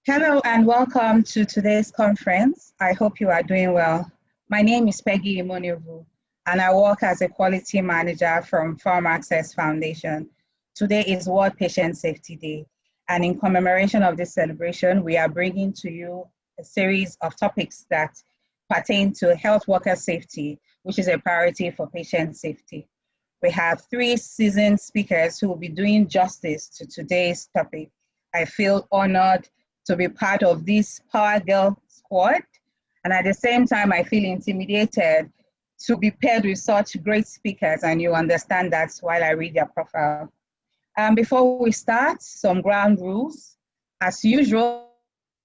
Hello and welcome to today's conference. I hope you are doing well. My name is Peggy Imonivu and I work as a quality manager from Farm Access Foundation. Today is World Patient Safety Day, and in commemoration of this celebration, we are bringing to you a series of topics that pertain to health worker safety, which is a priority for patient safety. We have three seasoned speakers who will be doing justice to today's topic. I feel honored to be part of this Power Girl squad. And at the same time, I feel intimidated to be paired with such great speakers, and you understand that while I read their profile. Before we start, some ground rules. As usual,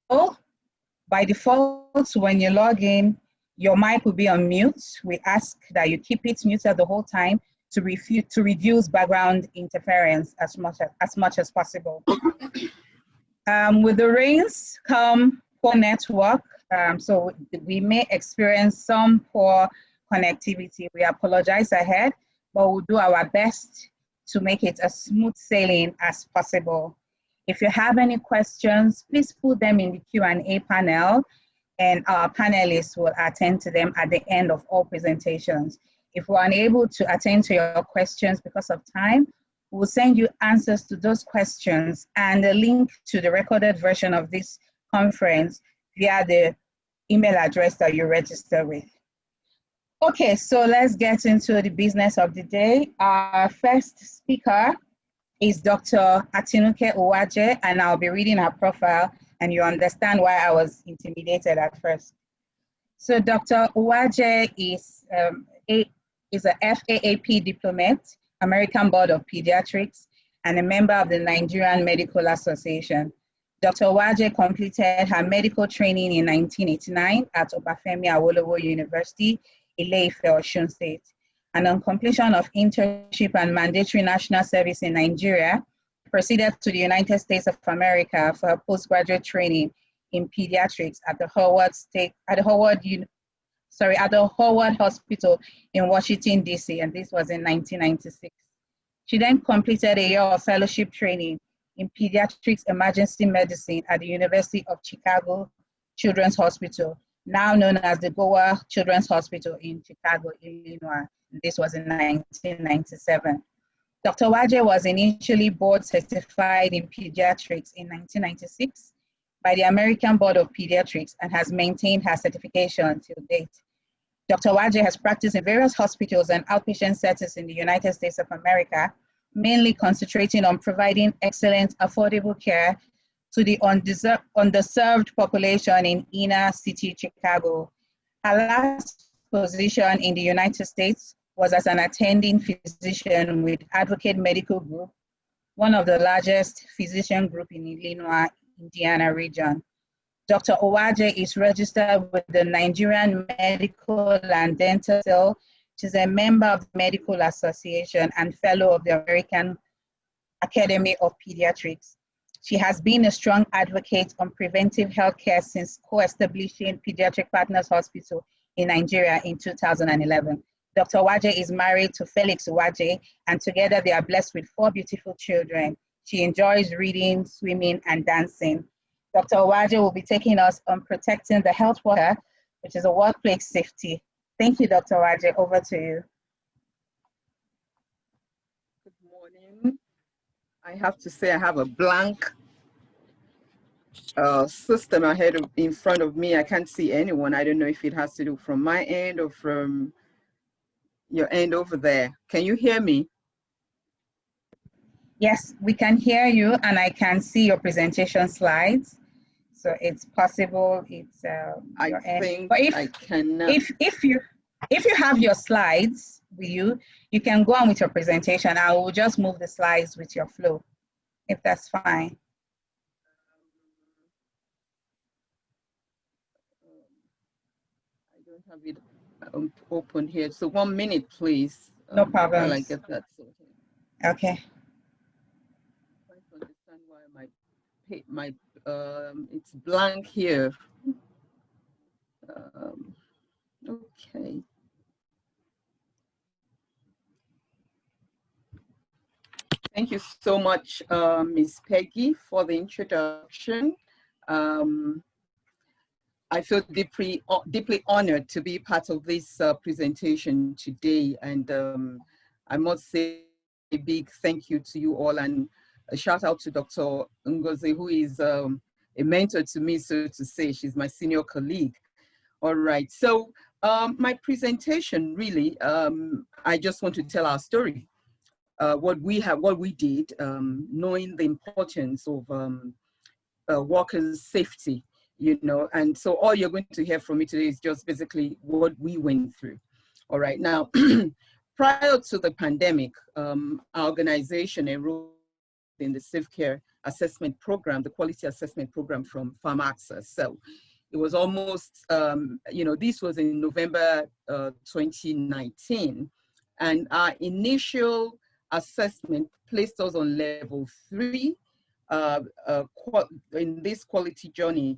by default, when you log in, your mic will be on mute. We ask that you keep it muted the whole time to reduce background interference as much as possible. With the rains come poor network, so we may experience some poor connectivity. We apologize ahead, but we'll do our best to make it as smooth sailing as possible. If you have any questions, please put them in the Q&A panel, and our panelists will attend to them at the end of all presentations. If we're unable to attend to your questions because of time, we'll send you answers to those questions and a link to the recorded version of this conference via the email address that you register with. Okay, so let's get into the business of the day. Our first speaker is Dr. Atinuke Uwaje, and I'll be reading her profile, and you understand why I was intimidated at first. So Dr. Uwaje is a FAAP diplomat, American Board of Pediatrics, and a member of the Nigerian Medical Association. Dr. Uwaje completed her medical training in 1989 at Obafemi Awolowo University, Ile-Ife, Osun State. And on completion of internship and mandatory national service in Nigeria, proceeded to the United States of America for her postgraduate training in pediatrics at the Howard Hospital in Washington, D.C., and this was in 1996. She then completed a year of fellowship training in pediatrics emergency medicine at the University of Chicago Children's Hospital, now known as the Gower Children's Hospital in Chicago, Illinois. This was in 1997. Dr. Uwaje was initially board certified in pediatrics in 1996 by the American Board of Pediatrics and has maintained her certification till date. Dr. Uwaje has practiced in various hospitals and outpatient settings in the United States of America, mainly concentrating on providing excellent, affordable care to the underserved population in inner city Chicago. Her last position in the United States was as an attending physician with Advocate Medical Group, one of the largest physician group in Illinois, Indiana region. Dr. Uwaje is registered with the Nigerian Medical and Dental. She's a member of the Medical Association and fellow of the American Academy of Pediatrics. She has been a strong advocate on preventive healthcare since co-establishing Pediatric Partners Hospital in Nigeria in 2011. Dr. Uwaje is married to Felix Uwaje, and together they are blessed with 4 beautiful children. She enjoys reading, swimming, and dancing. Dr. Uwaje will be taking us on protecting the health worker, which is a workplace safety. Thank you, Dr. Uwaje. Over to you. Good morning. I have to say I have a blank system in front of me. I can't see anyone. I don't know if it has to do from my end or from your end over there. Can you hear me? Yes, we can hear you, and I can see your presentation slides. So it's possible it's your end. But if, I cannot. If you have your slides with you, you can go on with your presentation. I will just move the slides with your flow, if that's fine. I don't have it open here. So 1 minute, please. No problem. While I get that sorted. Okay. I don't understand why it's blank here. Okay. Thank you so much, Ms. Peggy, for the introduction. Um, I feel deeply honored to be part of this presentation today. And I must say a big thank you to you all, and a shout out to Dr. Ngozi, who is a mentor to me, so to say. She's my senior colleague. All right, so my presentation really, I just want to tell our story, what we did, knowing the importance of workers' safety, you know. And so all you're going to hear from me today is just basically what we went through. All right, now, prior to the pandemic, our organization enrolled in the SafeCare assessment program, the quality assessment program from Farm Access. So it was almost, you know, this was in November 2019. And our initial assessment placed us on level 3 in this quality journey.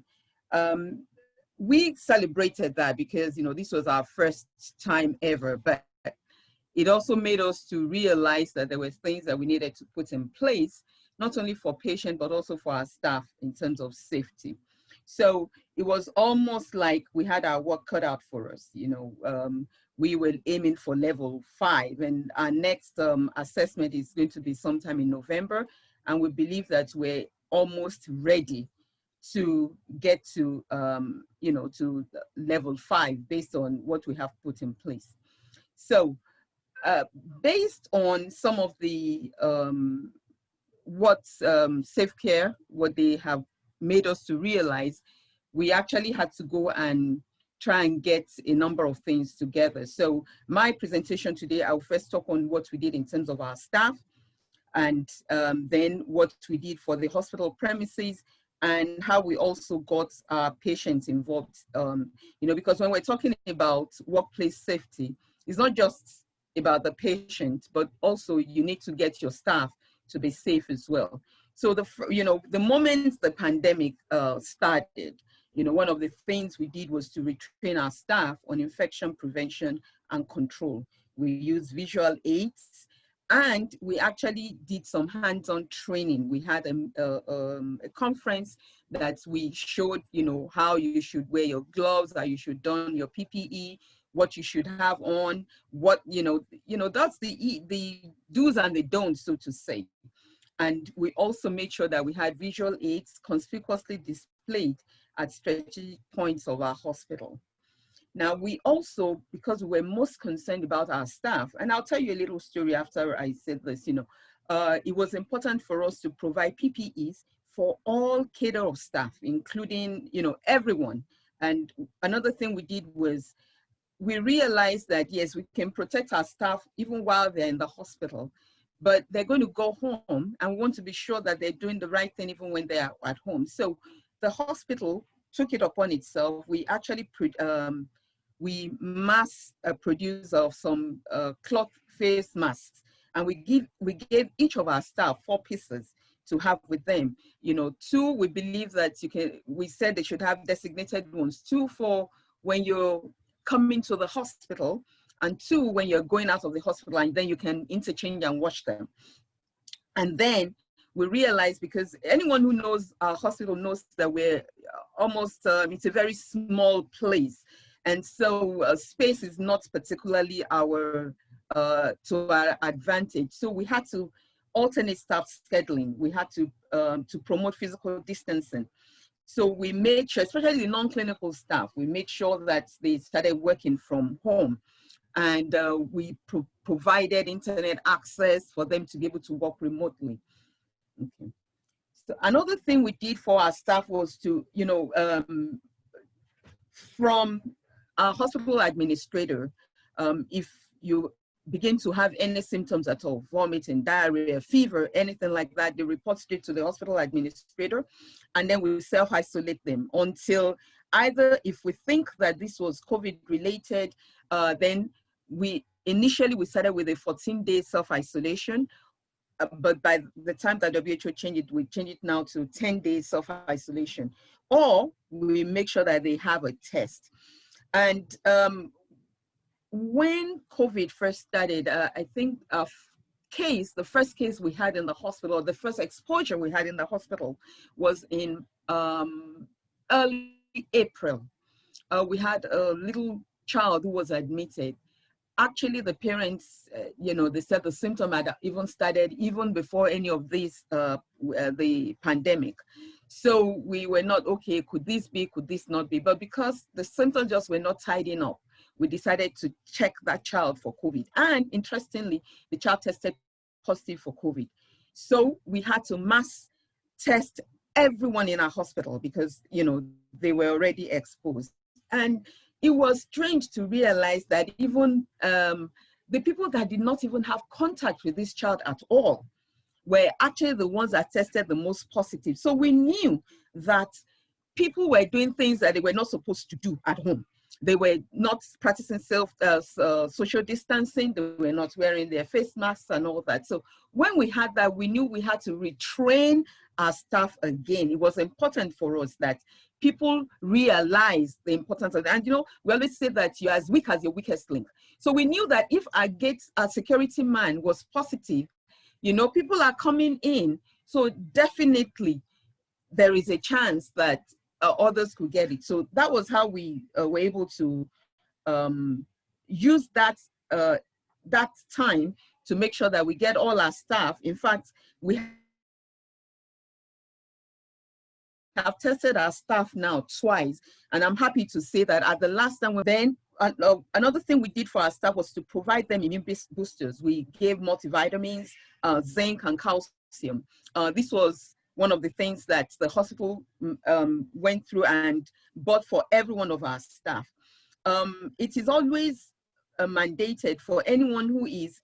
We celebrated that because, you know, this was our first time ever, but it also made us to realize that there were things that we needed to put in place, not only for patients, but also for our staff in terms of safety. So it was almost like we had our work cut out for us. You know, we were aiming for level 5, and our next assessment is going to be sometime in November. And we believe that we're almost ready to get to, you know, to level 5 based on what we have put in place. So based on some of the SafeCare, what they have made us to realize, we actually had to go and try and get a number of things together. So my presentation today, I'll first talk on what we did in terms of our staff, and then what we did for the hospital premises, and how we also got our patients involved. You know, because when we're talking about workplace safety, it's not just about the patient, but also you need to get your staff to be safe as well. So you know, the moment the pandemic started, you know, one of the things we did was to retrain our staff on infection prevention and control. We used visual aids, and we actually did some hands-on training. We had a conference that we showed, you know, how you should wear your gloves, how you should don your PPE, what you should have on, what, you know, that's the do's and the don'ts, so to say. And we also made sure that we had visual aids conspicuously displayed at strategic points of our hospital. Now, we also, because we were most concerned about our staff, and I'll tell you a little story after I said this, you know, it was important for us to provide PPEs for all cadre of staff, including, you know, everyone. And another thing we did was we realized that, yes, we can protect our staff even while they're in the hospital, but they're going to go home, and we want to be sure that they're doing the right thing even when they're at home. So the hospital took it upon itself. We actually we mass produce of some cloth face masks, and we gave each of our staff 4 pieces to have with them. You know, 2, we believe that we said they should have designated ones, 2 for when you're coming to the hospital, and 2 when you're going out of the hospital, and then you can interchange and wash them. And then we realized, because anyone who knows our hospital knows that we're almost, it's a very small place. And so space is not particularly to our advantage. So we had to alternate staff scheduling. We had to promote physical distancing. So we made sure, especially the non-clinical staff, we made sure that they started working from home. And we provided internet access for them to be able to work remotely. Okay. So another thing we did for our staff was to, you know, from our hospital administrator, if you begin to have any symptoms at all, vomiting, diarrhea, fever, anything like that, they report straight to the hospital administrator, and then we self-isolate them until either, if we think that this was COVID related, then initially we started with a 14-day self-isolation, but by the time that WHO changed it, we changed it now to 10 days self-isolation, or we make sure that they have a test. And when COVID first started, I think the first case we had in the hospital, the first exposure we had in the hospital was in early April, we had a little child who was admitted. Actually, the parents, they said the symptom had even started even before any of this, the pandemic. So we were not, okay, could this be, could this not be? But because the symptoms just were not tidying up, we decided to check that child for COVID. And interestingly, the child tested positive for COVID. So we had to mass test everyone in our hospital because, they were already exposed. And it was strange to realize that even the people that did not even have contact with this child at all were actually the ones that tested the most positive. So we knew that people were doing things that they were not supposed to do at home. They were not practicing social distancing. They were not wearing their face masks and all that. So when we had that, we knew we had to retrain our staff again. It was important for us that people realize the importance of that. And we always say that you're as weak as your weakest link. So we knew that if our security man was positive, people are coming in. So definitely there is a chance that others could get it. So that was how we were able to use that time to make sure that we get all our staff. In fact, we have tested our staff now twice, and I'm happy to say that at the last time, another thing we did for our staff was to provide them immune boosters. We gave multivitamins, zinc and calcium. This was one of the things that the hospital went through and bought for every one of our staff. It is always mandated for anyone who is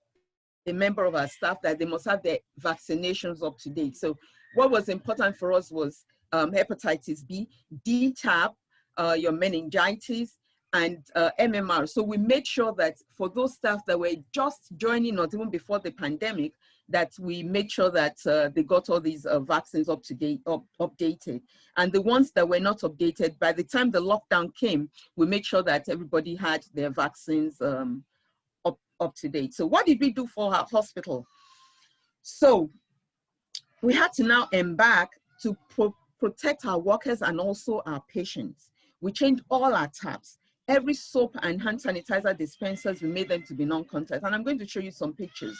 a member of our staff that they must have their vaccinations up to date. So what was important for us was hepatitis B, DTaP, your meningitis, and MMR. So we made sure that for those staff that were just joining us even before the pandemic, that we made sure that they got all these vaccines up to date, updated. And the ones that were not updated, by the time the lockdown came, we made sure that everybody had their vaccines up to date. So what did we do for our hospital? So we had to now embark to protect our workers and also our patients. We changed all our taps. Every soap and hand sanitizer dispensers, we made them to be non-contact. And I'm going to show you some pictures.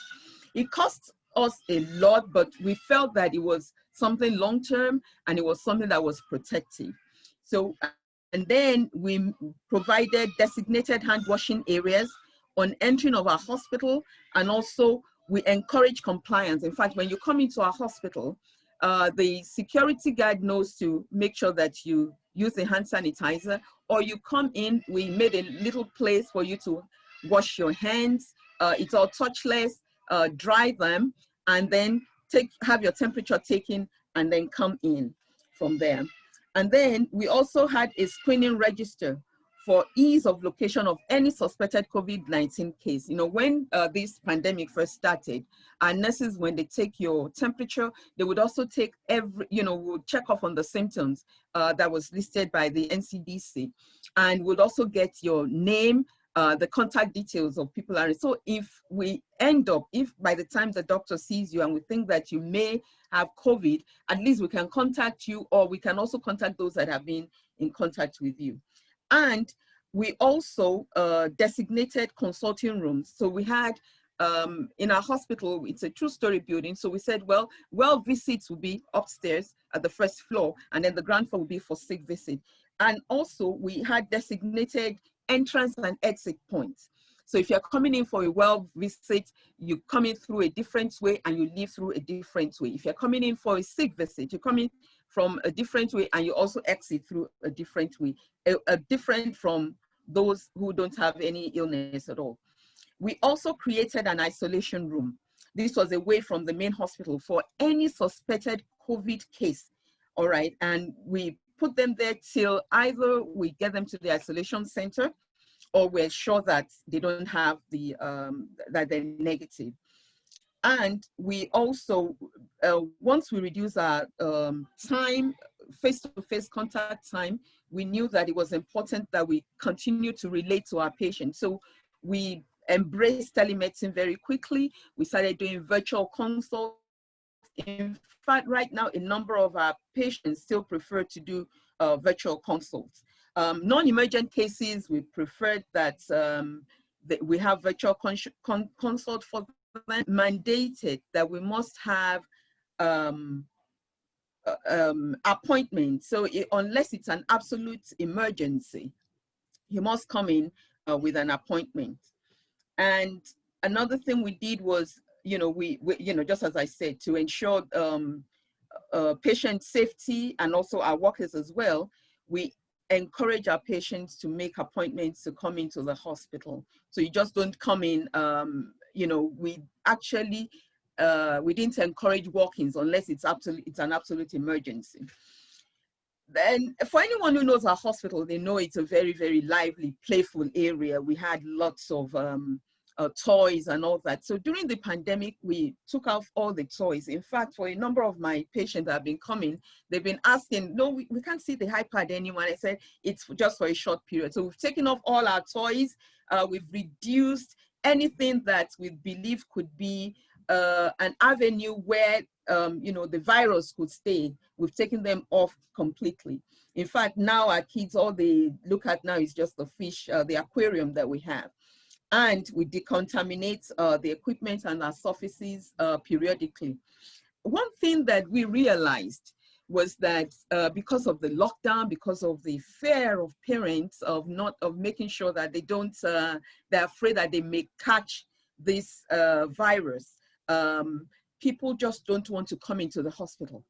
It cost us a lot, but we felt that it was something long-term and it was something that was protective. So, and then we provided designated hand washing areas on entering of our hospital, and also we encourage compliance. In fact, when you come into our hospital, the security guard knows to make sure that you use a hand sanitizer, or you come in, we made a little place for you to wash your hands. It's all touchless, dry them, and then have your temperature taken, and then come in from there. And then we also had a screening register for ease of location of any suspected COVID-19 case. When this pandemic first started, our nurses, when they take your temperature, they would also take would check off on the symptoms that was listed by the NCDC, and would also get your name, the contact details of people. So if by the time the doctor sees you and we think that you may have COVID, at least we can contact you, or we can also contact those that have been in contact with you. And we also designated consulting rooms. So we had, in our hospital, it's a two-story building. So we said, well visits will be upstairs at the first floor, and then the ground floor will be for sick visit. And also we had designated entrance and exit points. So if you're coming in for a well visit, you come in through a different way and you leave through a different way. If you're coming in for a sick visit, you come in from a different way and you also exit through a different way, different from those who don't have any illness at all. We also created an isolation room. This was away from the main hospital for any suspected COVID case, all right? And we put them there till either we get them to the isolation center or we're sure that they don't have that they're negative. And we also, once we reduce our time, face-to-face contact time, we knew that it was important that we continue to relate to our patients. So we embraced telemedicine very quickly. We started doing virtual consults In fact, right now, a number of our patients still prefer to do virtual consults. Non-emergent cases, we prefer that, we have virtual consult for them, mandated that we must have appointment. So unless it's an absolute emergency, you must come in with an appointment. And another thing we did was, we just as I said, to ensure patient safety and also our workers as well, we encourage our patients to make appointments to come into the hospital. So you just don't come in, we actually, we didn't encourage walk-ins unless it's an absolute emergency. Then for anyone who knows our hospital, they know it's a very, very lively, playful area. We had lots of toys and all that. So during the pandemic, we took off all the toys. In fact, for a number of my patients that have been coming, they've been asking, no, we can't see the iPad anymore. I said, it's just for a short period. So we've taken off all our toys. We've reduced anything that we believe could be an avenue where the virus could stay. We've taken them off completely. In fact, now our kids, all they look at now is just the fish, the aquarium that we have. And we decontaminate the equipment and our surfaces periodically. One thing that we realized was that because of the lockdown, because of the fear of parents of making sure that they don't, they're afraid that they may catch this virus, people just don't want to come into the hospital.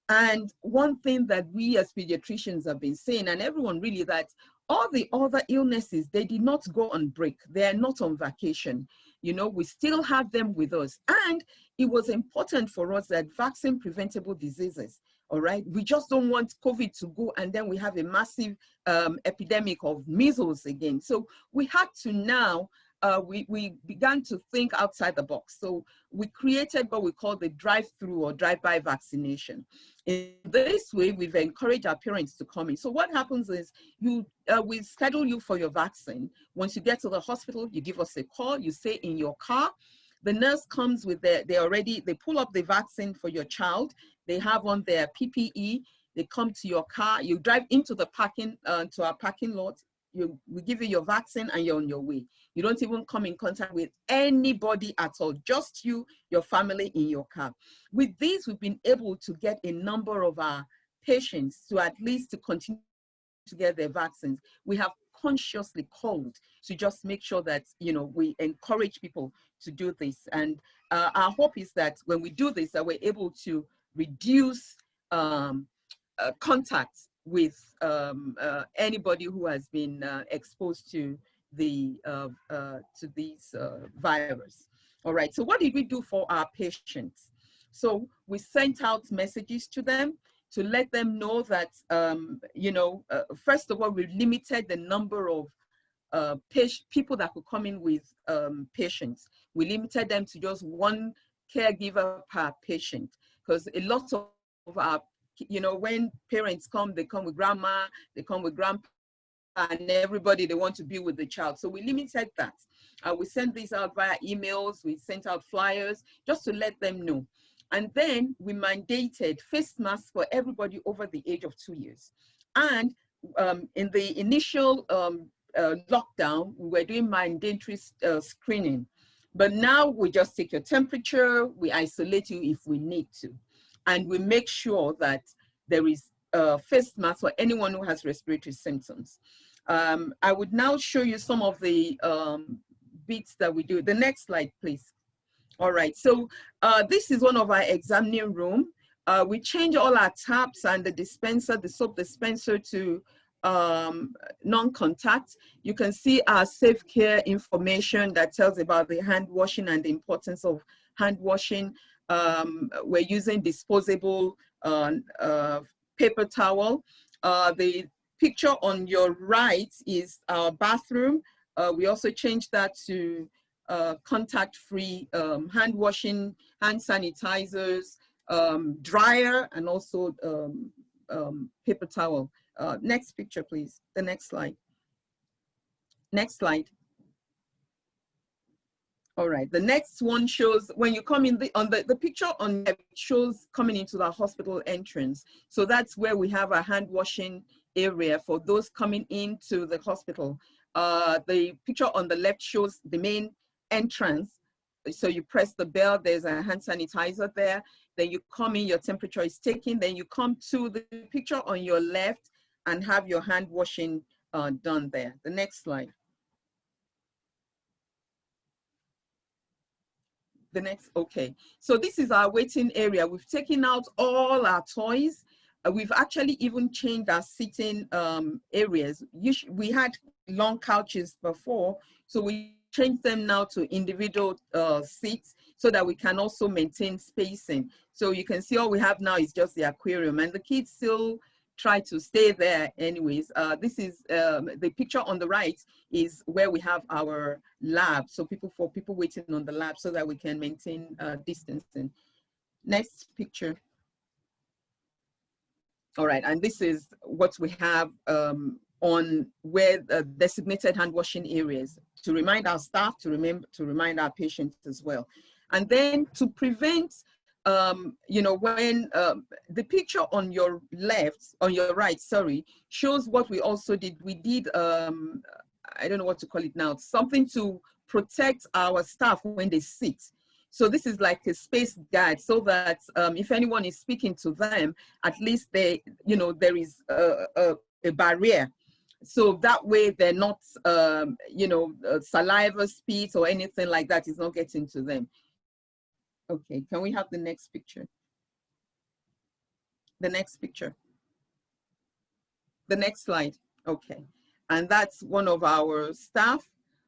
And one thing that we as pediatricians have been saying, and everyone really, that all the other illnesses, they did not go on break. They are not on vacation. We still have them with us. And it was important for us that vaccine preventable diseases, all right? We just don't want COVID to go and then we have a massive epidemic of measles again. So we had to now, we began to think outside the box. So we created what we call the drive-through or drive-by vaccination. In this way, we've encouraged our parents to come in. So what happens is we schedule you for your vaccine. Once you get to the hospital, you give us a call, you stay in your car. The nurse comes with they pull up the vaccine for your child. They have on their PPE. They come to your car. You drive into the to our parking lot. We give you your vaccine and you're on your way. You don't even come in contact with anybody at all, just you, your family in your car. With this, we've been able to get a number of our patients to at least to continue to get their vaccines. We have consciously called to just make sure that, we encourage people to do this. And our hope is that when we do this, that we're able to reduce contact with anybody who has been exposed to these virus. All right, so what did we do for our patients? So we sent out messages to them to let them know that, first of all, we limited the number of people that could come in with patients. We limited them to just one caregiver per patient, because a lot of our, when parents come, they come with grandma, they come with grandpa, and everybody, they want to be with the child. So we limited that. We sent these out via emails, we sent out flyers just to let them know. And then we mandated face masks for everybody over the age of 2 years. And in the initial lockdown, we were doing mandatory screening. But now we just take your temperature, we isolate you if we need to. And we make sure that there is face mask for anyone who has respiratory symptoms. I would now show you some of the bits that we do. The next slide, please. All right, so this is one of our examining room. We change all our taps and the dispenser, the soap dispenser, to non-contact. You can see our SafeCare information that tells about the hand washing and the importance of hand washing. We're using disposable paper towel. The picture on your right is our bathroom. We also changed that to contact-free hand washing, hand sanitizers, dryer, and also paper towel. Next picture, please. The next slide. Next slide. All right, the next one shows when you come in, the picture on left shows coming into the hospital entrance. So that's where we have a hand washing area for those coming into the hospital. The picture on the left shows the main entrance. So you press the bell, there's a hand sanitizer there. Then you come in, your temperature is taken. Then you come to the picture on your left and have your hand washing done there. The next slide. The next, okay. So this is our waiting area. We've taken out all our toys. We've actually even changed our sitting areas. We had long couches before, so we changed them now to individual seats so that we can also maintain spacing. So you can see all we have now is just the aquarium, and the kids still try to stay there anyways. This is the picture on the right is where we have our lab. So for people waiting on the lab so that we can maintain distancing. Next picture. All right, and this is what we have on where designated hand washing areas to remind our staff, to remind our patients as well. And then to prevent you know, when the picture on your right, sorry, shows what we also did. We did, I don't know what to call it now, something to protect our staff when they sit. So this is like a space guide so that if anyone is speaking to them, at least they, you know, there is a barrier. So that way they're not, you know, saliva, spit or anything like that is not getting to them. Okay, can we have the next picture? The next picture. The next slide. Okay, and that's one of our staff,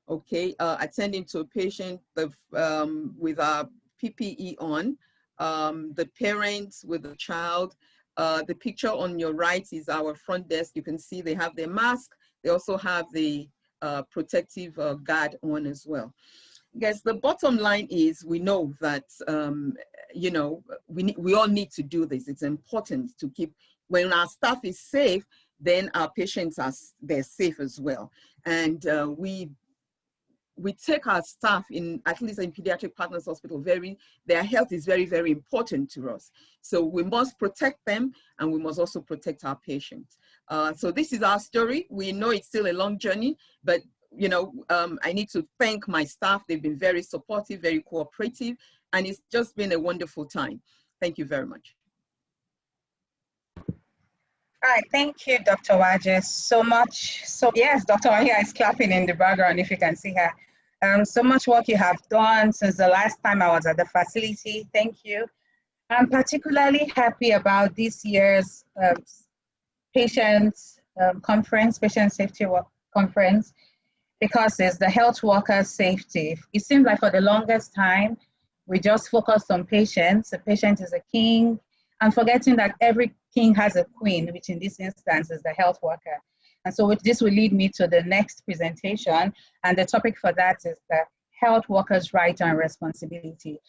okay, attending to a patient with our PPE on, the parents with the child. The picture on your right is our front desk. You can see they have their mask. They also have the protective guard on as well. Yes, the bottom line is we know that, you know, we all need to do this. It's important to keep, when our staff is safe, then our patients they're safe as well. And we take our staff in, at least in Pediatric Partners Hospital, their health is very, very important to us. So we must protect them and we must also protect our patients. So this is our story. We know it's still a long journey, but you know, I need to thank my staff. They've been very supportive, very cooperative, and it's just been a wonderful time. Thank you very much. All right, thank you, Dr. Wajes, so much. So yes, Dr. Wahia is clapping in the background, if you can see her. So much work you have done since the last time I was at the facility. Thank you. I'm particularly happy about this year's patient conference, patient safety conference, because it's the health workers' safety. It seems like for the longest time, we just focused on patients. The patient is a king, and forgetting that every king has a queen, which in this instance is the health worker. And so this will lead me to the next presentation, and the topic for that is the health workers' right and responsibility.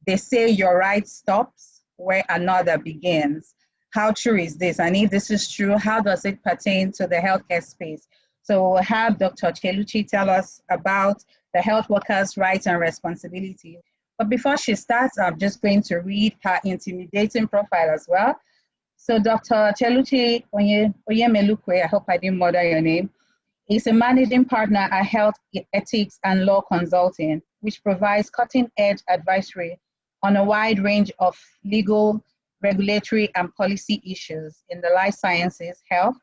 They say your right stops where another begins. How true is this? And if this is true, how does it pertain to the healthcare space? So we'll have Dr. Cheluchi tell us about the health workers' rights and responsibility. But before she starts, I'm just going to read her intimidating profile as well. So Dr. Cheluchi Onyemelukwe, I hope I didn't murder your name, is a managing partner at Health Ethics and Law Consulting, which provides cutting-edge advisory on a wide range of legal, regulatory, and policy issues in the life sciences, health,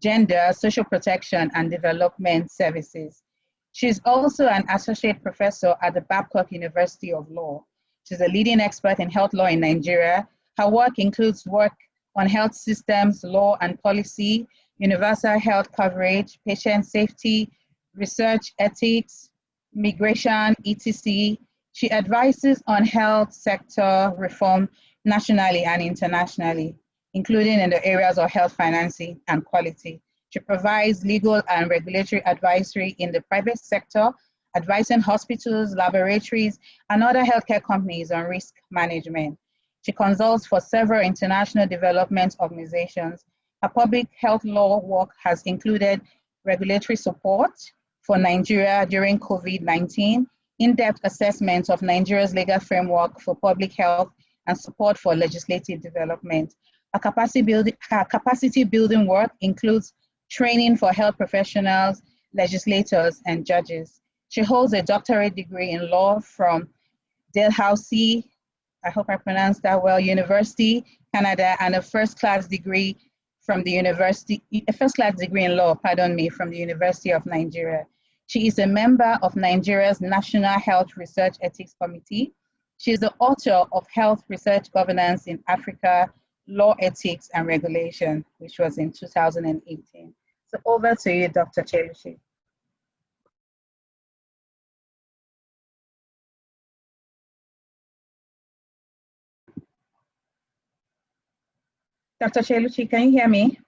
gender, social protection, and development services. She's also an associate professor at the Babcock University of Law. She's a leading expert in health law in Nigeria. Her work includes work on health systems, law and policy, universal health coverage, patient safety, research ethics, migration, etc. She advises on health sector reform nationally and internationally, including in the areas of health financing and quality. She provides legal and regulatory advisory in the private sector, advising hospitals, laboratories, and other healthcare companies on risk management. She consults for several international development organizations. Her public health law work has included regulatory support for Nigeria during COVID-19, in-depth assessment of Nigeria's legal framework for public health and support for legislative development. Her capacity building work includes training for health professionals, legislators, and judges. She holds a doctorate degree in law from Dalhousie, I hope I pronounced that well, University, Canada, and a first-class degree from the university, a first-class degree in law, pardon me, from the University of Nigeria. She is a member of Nigeria's National Health Research Ethics Committee. She is the author of Health Research Governance in Africa, Law Ethics and Regulation, which was in 2018. So over to you, Dr. Cheluchi. Dr. Cheluchi, can you hear me?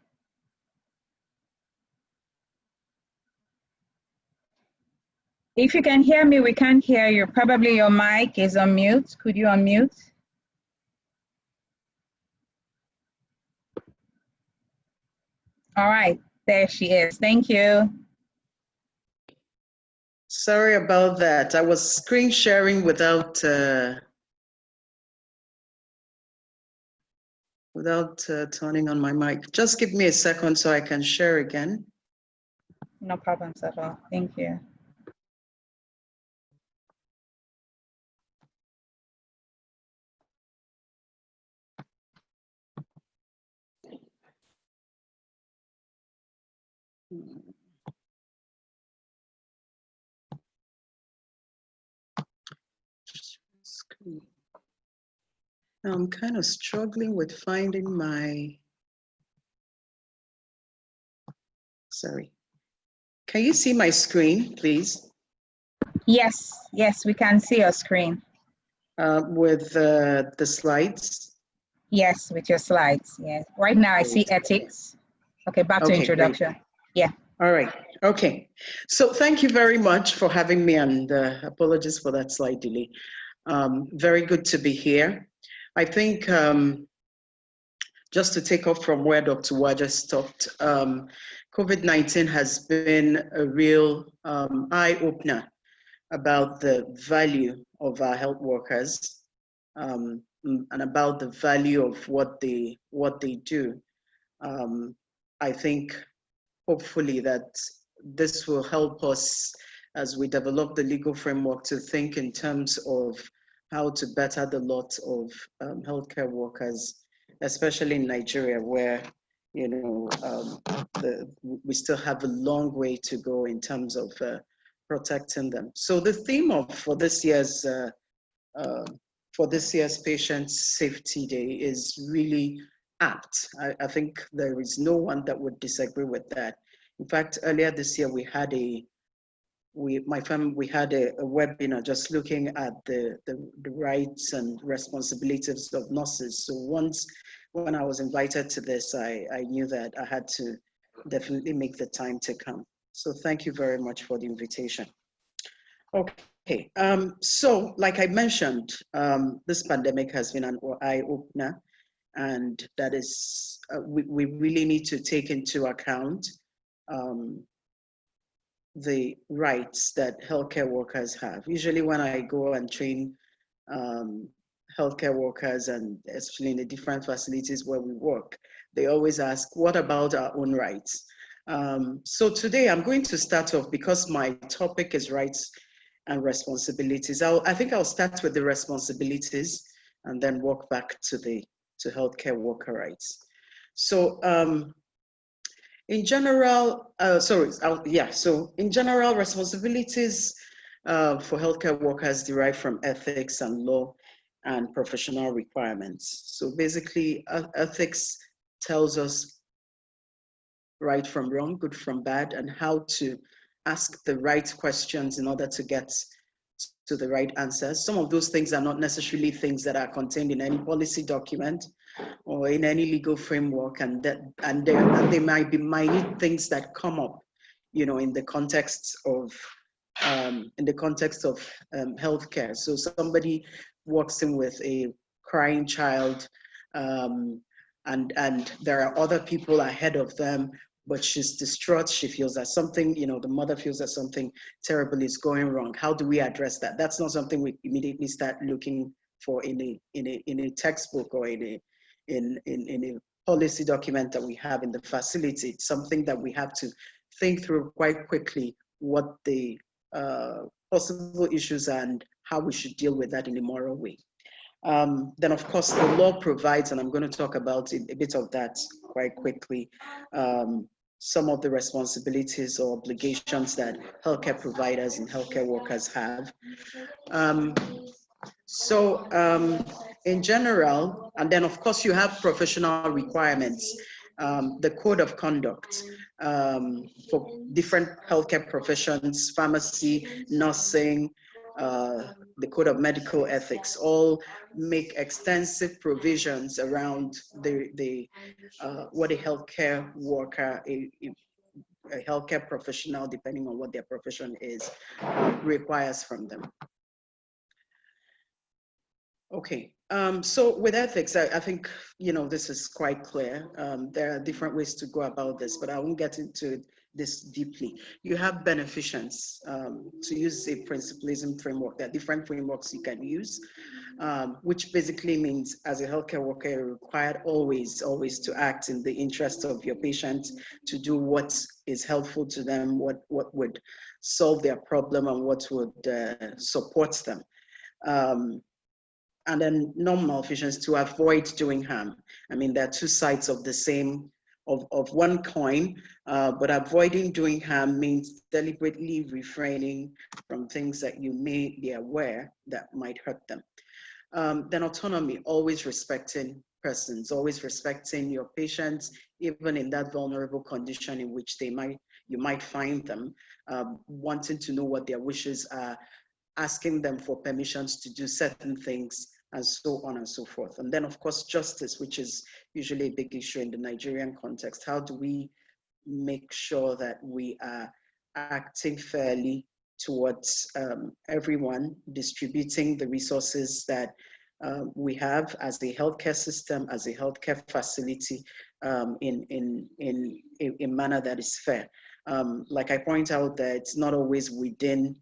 If you can hear me, we can't hear you. Probably your mic is on mute. Could you unmute? All right, there she is. Thank you. Sorry about that. I was screen sharing without turning on my mic. Just give me a second so I can share again. No problems at all. Thank you. Now I'm kind of struggling with finding my, sorry. Can you see my screen, please? Yes, yes, we can see your screen. With the slides? Yes, with your slides, yes. Right now I see ethics. Okay, back to introduction. Great. Yeah. All right, okay. So thank you very much for having me, and apologies for that slight delay. Very good to be here. I think just to take off from where Dr. Waja stopped, COVID-19 has been a real eye-opener about the value of our health workers and about the value of what they do. I think hopefully that this will help us as we develop the legal framework to think in terms of how to better the lot of healthcare workers, especially in Nigeria, where we still have a long way to go in terms of protecting them. So the theme for this year's Patient Safety Day is really apt. I think there is no one that would disagree with that. In fact, earlier this year we had a webinar just looking at the rights and responsibilities of nurses. So when I was invited to this, I knew that I had to definitely make the time to come. So thank you very much for the invitation. Okay, so like I mentioned, this pandemic has been an eye-opener, and that is, we really need to take into account the rights that healthcare workers have. Usually when I go and train healthcare workers, and especially in the different facilities where we work, they always ask, what about our own rights? So today I'm going to start off, because my topic is rights and responsibilities. I think I'll start with the responsibilities and then walk back to healthcare worker rights. So in general, in general, responsibilities for healthcare workers derive from ethics and law and professional requirements. So basically, ethics tells us right from wrong, good from bad, and how to ask the right questions in order to get to the right answers. Some of those things are not necessarily things that are contained in any policy document or in any legal framework, and they might be minute things that come up, in the context of healthcare. So somebody walks in with a crying child, and there are other people ahead of them but she's distraught. She feels that something, the mother feels that something terrible is going wrong. How do we address that? That's not something we immediately start looking for in a textbook or in a policy document that we have in the facility. It's something that we have to think through quite quickly, what the possible issues and how we should deal with that in a moral way. Then, of course, the law provides, and I'm going to talk about a bit of that quite quickly, some of the responsibilities or obligations that healthcare providers and healthcare workers have. In general, and then, of course, you have professional requirements, the code of conduct for different healthcare professions, pharmacy, nursing, the code of medical ethics, all make extensive provisions around what a healthcare worker, a healthcare professional, depending on what their profession is, requires from them. Okay, so with ethics, I think, this is quite clear. There are different ways to go about this, but I won't get into this deeply. You have beneficents. To use a principlism framework, there are different frameworks you can use, which basically means as a healthcare worker, you're required always to act in the interest of your patient, to do what is helpful to them, what would solve their problem and what would support them. And then non-malfeasance, to avoid doing harm. I mean, there are two sides of the same, of one coin, but avoiding doing harm means deliberately refraining from things that you may be aware that might hurt them. Then autonomy, always respecting persons, always respecting your patients, even in that vulnerable condition in which you might find them, wanting to know what their wishes are, asking them for permissions to do certain things, and so on and so forth. And then, of course, justice, which is usually a big issue in the Nigerian context. How do we make sure that we are acting fairly towards everyone, distributing the resources that we have as a healthcare system, as a healthcare facility, in a manner that is fair. Like I point out, that it's not always within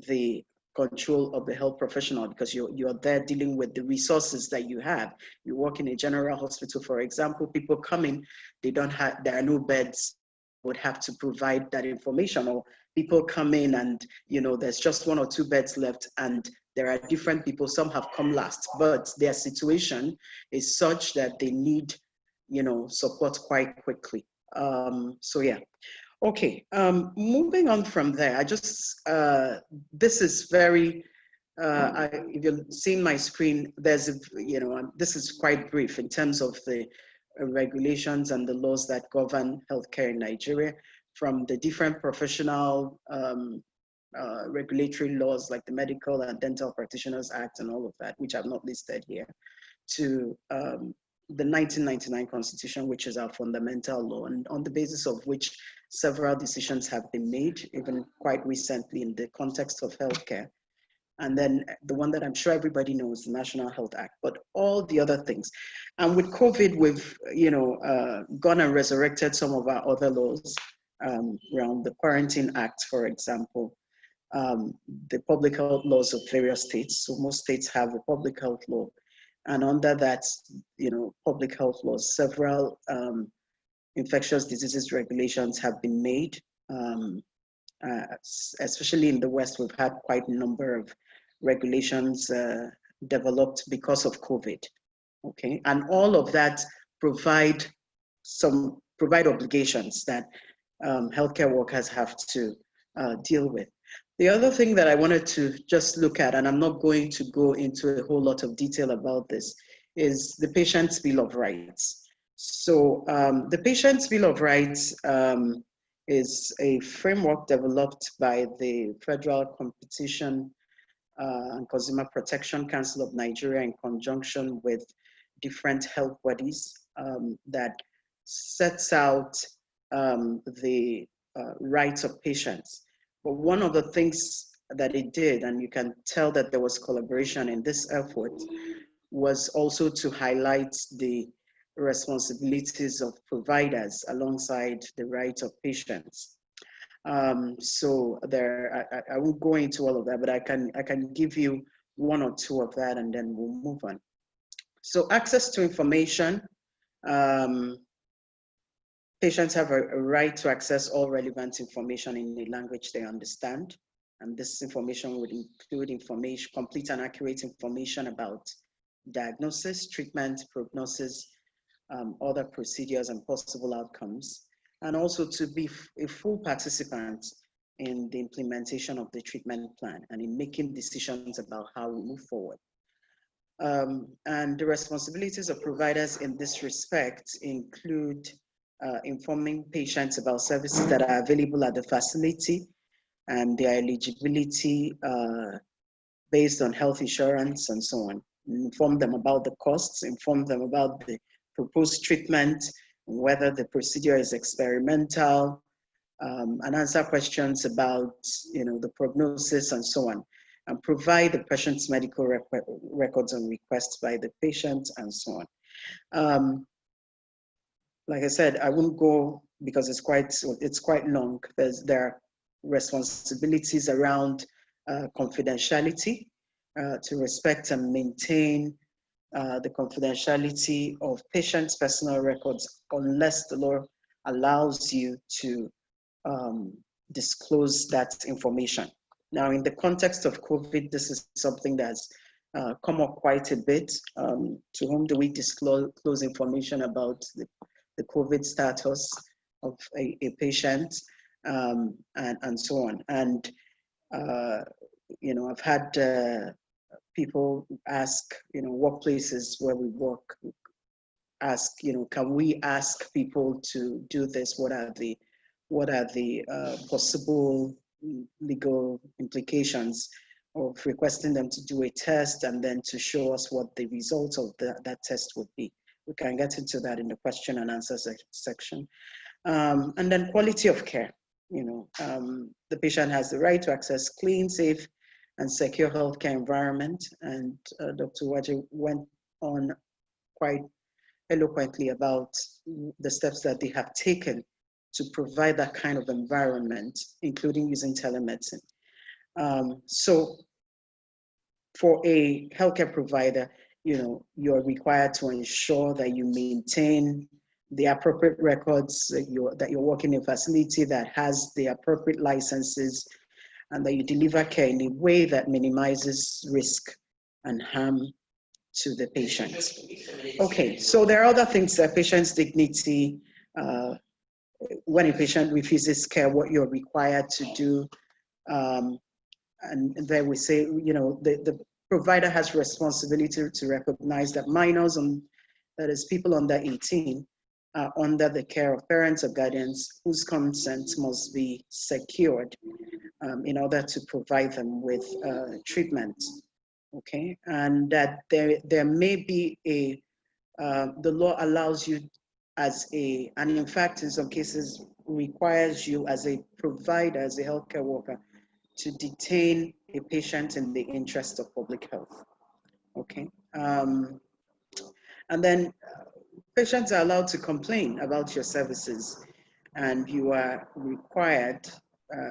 the control of the health professional, because you're there dealing with the resources that you have. You work in a general hospital, for example, people come in, there are no beds, would have to provide that information, or people come in and there's just 1 or 2 beds left, and there are different people, some have come last, but their situation is such that they need support quite quickly. So yeah. Okay, moving on from there, I just, this is very, if you've seen my screen, there's this is quite brief in terms of the regulations and the laws that govern healthcare in Nigeria, from the different professional regulatory laws like the Medical and Dental Practitioners Act and all of that, which I've not listed here, to the 1999 Constitution, which is our fundamental law, and on the basis of which several decisions have been made, even quite recently in the context of healthcare. And then the one that I'm sure everybody knows, the National Health Act, but all the other things. And with COVID, we've gone and resurrected some of our other laws around the Quarantine Act, for example, the public health laws of various states. So most states have a public health law. And under that, public health laws, several infectious diseases regulations have been made. Especially in the West, we've had quite a number of regulations developed because of COVID. Okay, and all of that provide obligations that healthcare workers have to deal with. The other thing that I wanted to just look at, and I'm not going to go into a whole lot of detail about this, is the Patient's Bill of Rights. So the Patient's Bill of Rights is a framework developed by the Federal Competition and Consumer Protection Council of Nigeria in conjunction with different health bodies that sets out the rights of patients. But one of the things that it did, and you can tell that there was collaboration in this effort, was also to highlight the responsibilities of providers alongside the rights of patients. So I won't go into all of that, but I can give you one or two of that, and then we'll move on. So access to information. Patients have a right to access all relevant information in a language they understand. And this information would include information, complete and accurate information about diagnosis, treatment, prognosis, other procedures and possible outcomes, and also to be a full participant in the implementation of the treatment plan and in making decisions about how we move forward. And the responsibilities of providers in this respect include informing patients about services that are available at the facility and their eligibility based on health insurance and so on. Inform them about the costs, inform them about the proposed treatment, whether the procedure is experimental, and answer questions about the prognosis and so on, and provide the patient's medical records and requests by the patient and so on. Like I said, I won't go because it's quite long. There are responsibilities around confidentiality, to respect and maintain the confidentiality of patients' personal records unless the law allows you to disclose that information. Now, in the context of COVID, this is something that's come up quite a bit. To whom do we disclose information about the COVID status of a patient, and so on. And, I've had people ask, workplaces where we work, ask, can we ask people to do this? What are the possible legal implications of requesting them to do a test and then to show us what the results of that test would be? We can get into that in the question and answer section. And then quality of care. The patient has the right to access clean, safe, and secure healthcare environment. And Dr. Waje went on quite eloquently about the steps that they have taken to provide that kind of environment, including using telemedicine. So for a healthcare provider, you're required to ensure that you maintain the appropriate records, that you're working in a facility that has the appropriate licenses, and that you deliver care in a way that minimizes risk and harm to the patient. Okay, so there are other things that patient's dignity, when a patient refuses care, what you're required to do. And then we say, the provider has responsibility to recognize that minors, that is people under 18, are under the care of parents or guardians whose consent must be secured in order to provide them with treatment. Okay, and that there may be the law allows you and in fact in some cases requires you as a provider, as a healthcare worker, to detain a patient in the interest of public health. Okay, and then patients are allowed to complain about your services, and you are required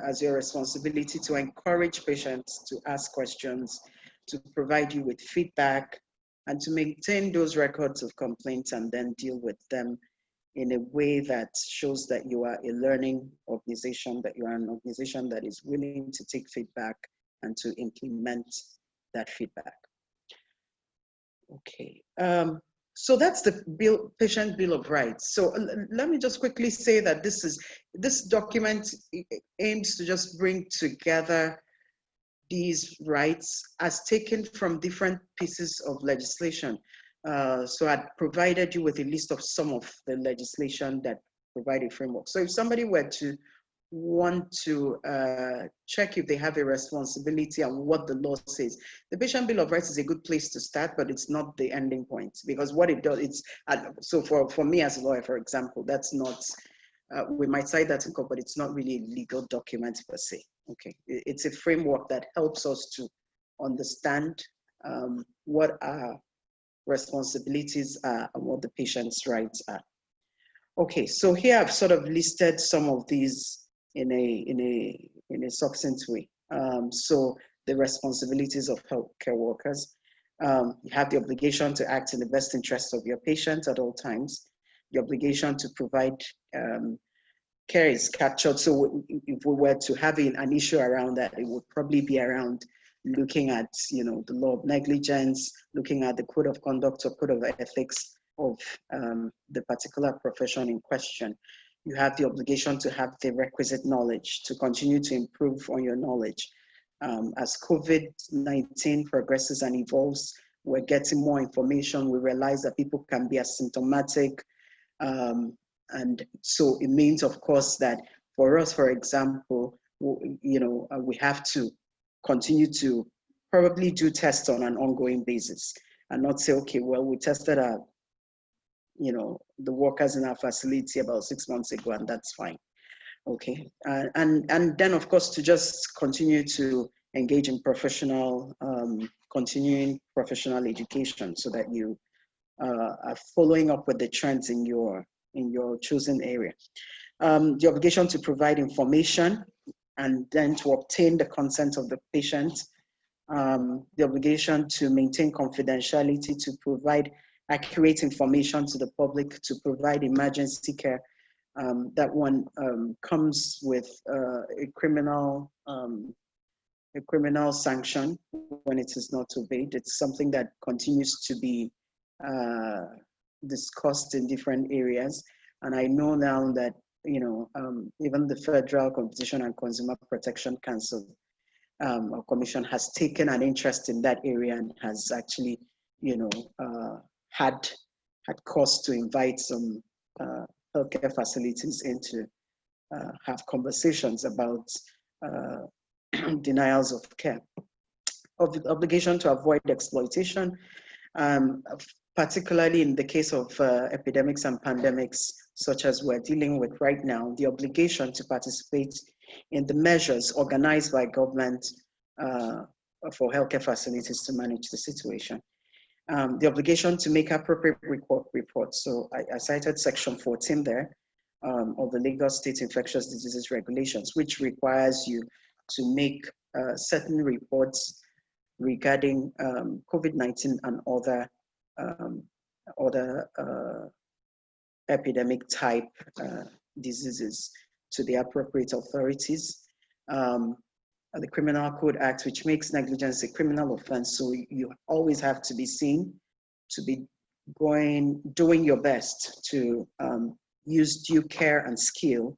as your responsibility to encourage patients to ask questions, to provide you with feedback, and to maintain those records of complaints and then deal with them in a way that shows that you are a learning organization, that you are an organization that is willing to take feedback and to implement that feedback. Okay, so that's the patient bill of rights. So let me just quickly say that this document aims to just bring together these rights as taken from different pieces of legislation. So I provided you with a list of some of the legislation that provide a framework. So if somebody were to want to check if they have a responsibility and what the law says, the Patient Bill of Rights is a good place to start, but it's not the ending point, because what it does, so for me as a lawyer, for example, that's not, we might cite that in court, but it's not really a legal document per se. Okay, it's a framework that helps us to understand what are responsibilities are and what the patient's rights are. Okay, so here I've sort of listed some of these in a succinct way. So the responsibilities of healthcare workers. You have the obligation to act in the best interest of your patient at all times. The obligation to provide care is captured. So if we were to have an issue around that, it would probably be around looking at, you know, the law of negligence, looking at the code of conduct or code of ethics of the particular profession in question. You have the obligation to have the requisite knowledge, to continue to improve on your knowledge. As COVID-19 progresses and evolves, we're getting more information. We realize that people can be asymptomatic. And so it means, of course, that for us, for example, you know, we have to continue to probably do tests on an ongoing basis and not say, okay, well, we tested our, you know, the workers in our facility about 6 months ago, and that's fine. Okay, and then of course to just continue to engage in professional, continuing professional education, so that you are following up with the trends in your chosen area. The obligation to provide information and then to obtain the consent of the patient. The obligation to maintain confidentiality, to provide accurate information to the public, to provide emergency care. That one comes with a criminal sanction when it is not obeyed. It's something that continues to be discussed in different areas. And I know now that, you know, even the Federal Competition and Consumer Protection Council or Commission has taken an interest in that area and has actually, you know, had cause to invite some healthcare facilities in to have conversations about denials of care. Of the obligation to avoid exploitation, particularly in the case of epidemics and pandemics, such as we're dealing with right now, the obligation to participate in the measures organized by government for healthcare facilities to manage the situation. The obligation to make appropriate reports. So I cited section 14 there of the Lagos State Infectious Diseases Regulations, which requires you to make certain reports regarding COVID-19 and other epidemic type diseases to the appropriate authorities. The Criminal Code Act, which makes negligence a criminal offense, so you always have to be seen to be doing your best to use due care and skill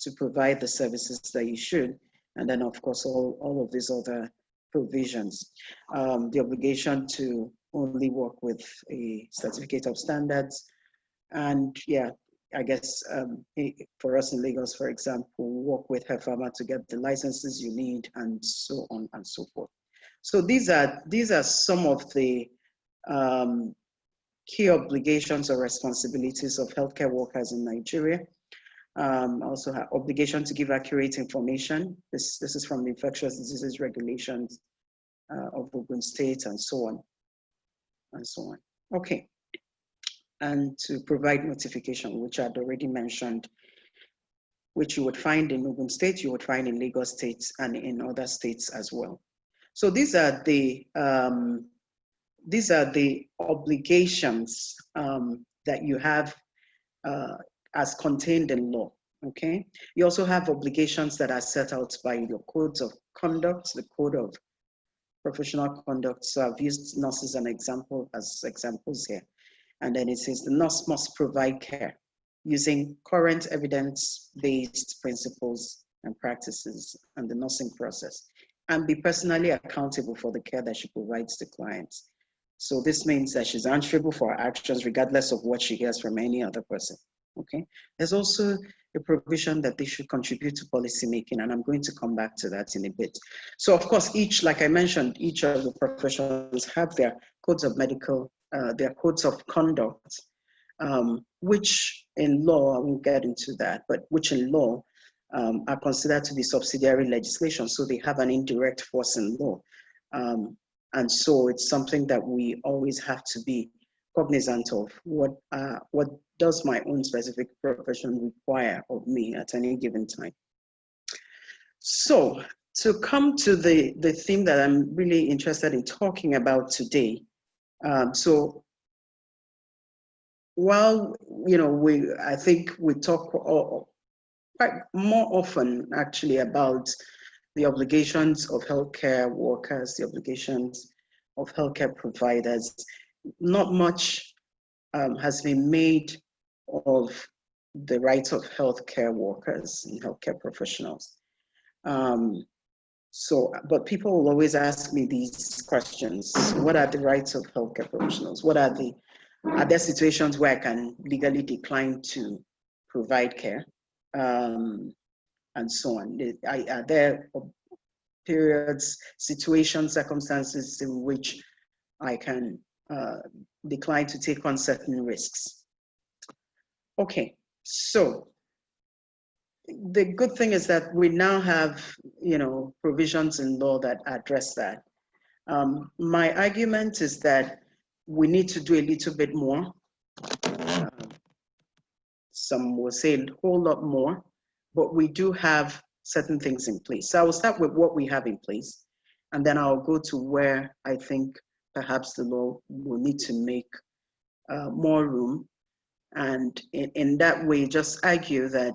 to provide the services that you should. And then, of course, all of these other provisions. The obligation to only work with a certificate of standards. And yeah, I guess for us in Lagos, for example, work with HEFAMA to get the licenses you need, and so on and so forth. So these are some of the key obligations or responsibilities of healthcare workers in Nigeria. Also have obligation to give accurate information. This is from the Infectious Diseases Regulations of Ogun State, and so on, and so on. Okay. And to provide notification, which I'd already mentioned, which you would find in Ogun State, you would find in Lagos State, and in other states as well. So these are the obligations that you have as contained in law. Okay. You also have obligations that are set out by your codes of conduct, the code of professional conduct. So I've used nurses as examples here. And then it says the nurse must provide care using current evidence-based principles and practices and the nursing process, and be personally accountable for the care that she provides to clients. So this means that she's answerable for her actions regardless of what she hears from any other person. Okay. There's also a provision that they should contribute to policy making, and I'm going to come back to that in a bit. So of course, like I mentioned, each of the professions have their codes of their codes of conduct, which in law, I won't get into that, but which in law are considered to be subsidiary legislation. So they have an indirect force in law. And so it's something that we always have to be cognizant of what does my own specific profession require of me at any given time. So to come to the theme that I'm really interested in talking about today. So while, I think we talk quite more often actually about the obligations of healthcare workers, the obligations of healthcare providers, not much has been made of the rights of healthcare workers and healthcare professionals. But people will always ask me these questions. What are the rights of healthcare professionals? Are there situations where I can legally decline to provide care? And so on. Are there periods, situations, circumstances in which I can decline to take on certain risks? Okay, so the good thing is that we now have, provisions in law that address that. My argument is that we need to do a little bit more. Some will say a whole lot more, but we do have certain things in place. So I will start with what we have in place, and then I'll go to where I think perhaps the law will need to make more room. And in that way, just argue that,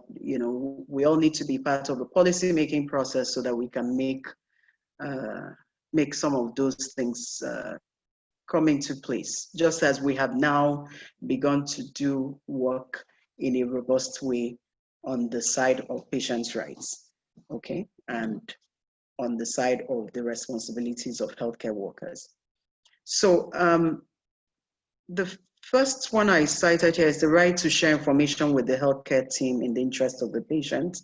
we all need to be part of the policy-making process so that we can make some of those things come into place, just as we have now begun to do work in a robust way on the side of patients' rights, okay, and on the side of the responsibilities of healthcare workers. So the first one I cited here is the right to share information with the healthcare team in the interest of the patient.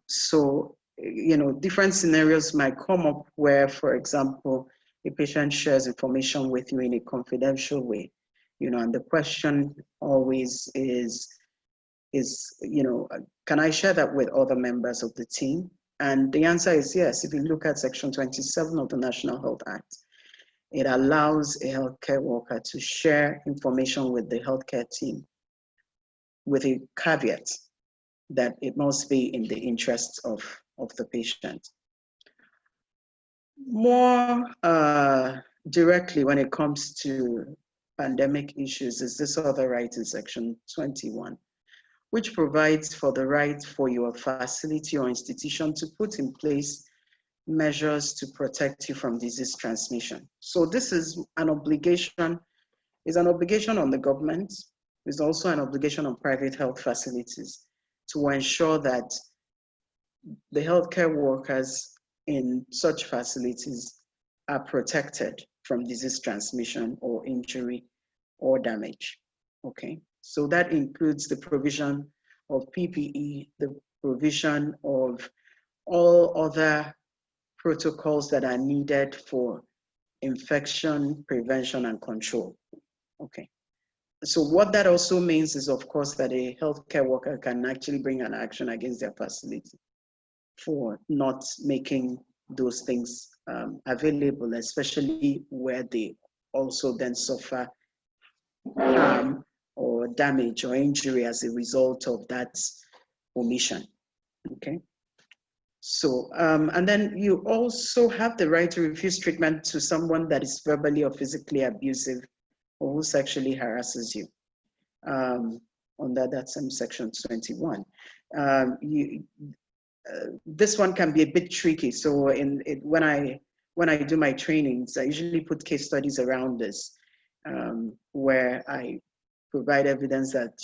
So, different scenarios might come up where, for example, a patient shares information with you in a confidential way, and the question always is, can I share that with other members of the team? And the answer is yes. If you look at Section 27 of the National Health Act, it allows a healthcare worker to share information with the healthcare team with a caveat that it must be in the interest of the patient. More directly, when it comes to pandemic issues, is this other right in Section 21, which provides for the right for your facility or institution to put in place measures to protect you from disease transmission. So this is an obligation on the government. It's also an obligation on private health facilities to ensure that the healthcare workers in such facilities are protected from disease transmission or injury or damage, okay? So that includes the provision of PPE, the provision of all other protocols that are needed for infection prevention and control, okay? So what that also means is, of course, that a healthcare worker can actually bring an action against their facility for not making those things available, especially where they also then suffer harm or damage or injury as a result of that omission, okay? So, and then you also have the right to refuse treatment to someone that is verbally or physically abusive or who sexually harasses you. Under that same Section 21. This one can be a bit tricky. So when I do my trainings, I usually put case studies around this, where I provide evidence that,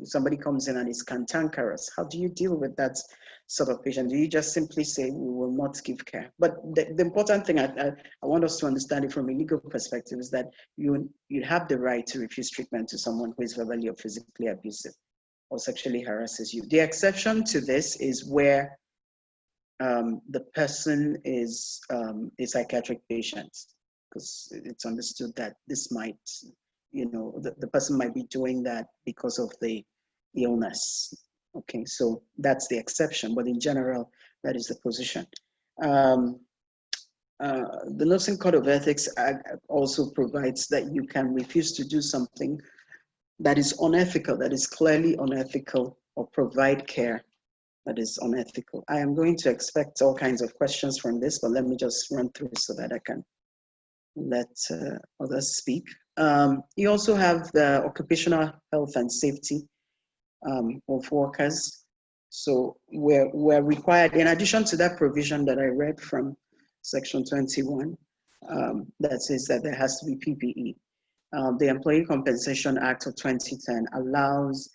somebody comes in and is cantankerous. How do you deal with that sort of patient? Do you just simply say, we will not give care? But the important thing I want us to understand it from a legal perspective is that you have the right to refuse treatment to someone who is verbally or physically abusive or sexually harasses you. The exception to this is where the person is a psychiatric patient, because it's understood that this might, the person might be doing that because of the illness. Okay, so that's the exception, but in general, that is the position. The Nursing Code of Ethics Act also provides that you can refuse to do something that is unethical, that is clearly unethical, or provide care that is unethical. I am going to expect all kinds of questions from this, but let me just run through so that I can let others speak. You also have the occupational health and safety of workers. So we're required, in addition to that provision that I read from Section 21, that says that there has to be PPE. The Employee Compensation Act of 2010 allows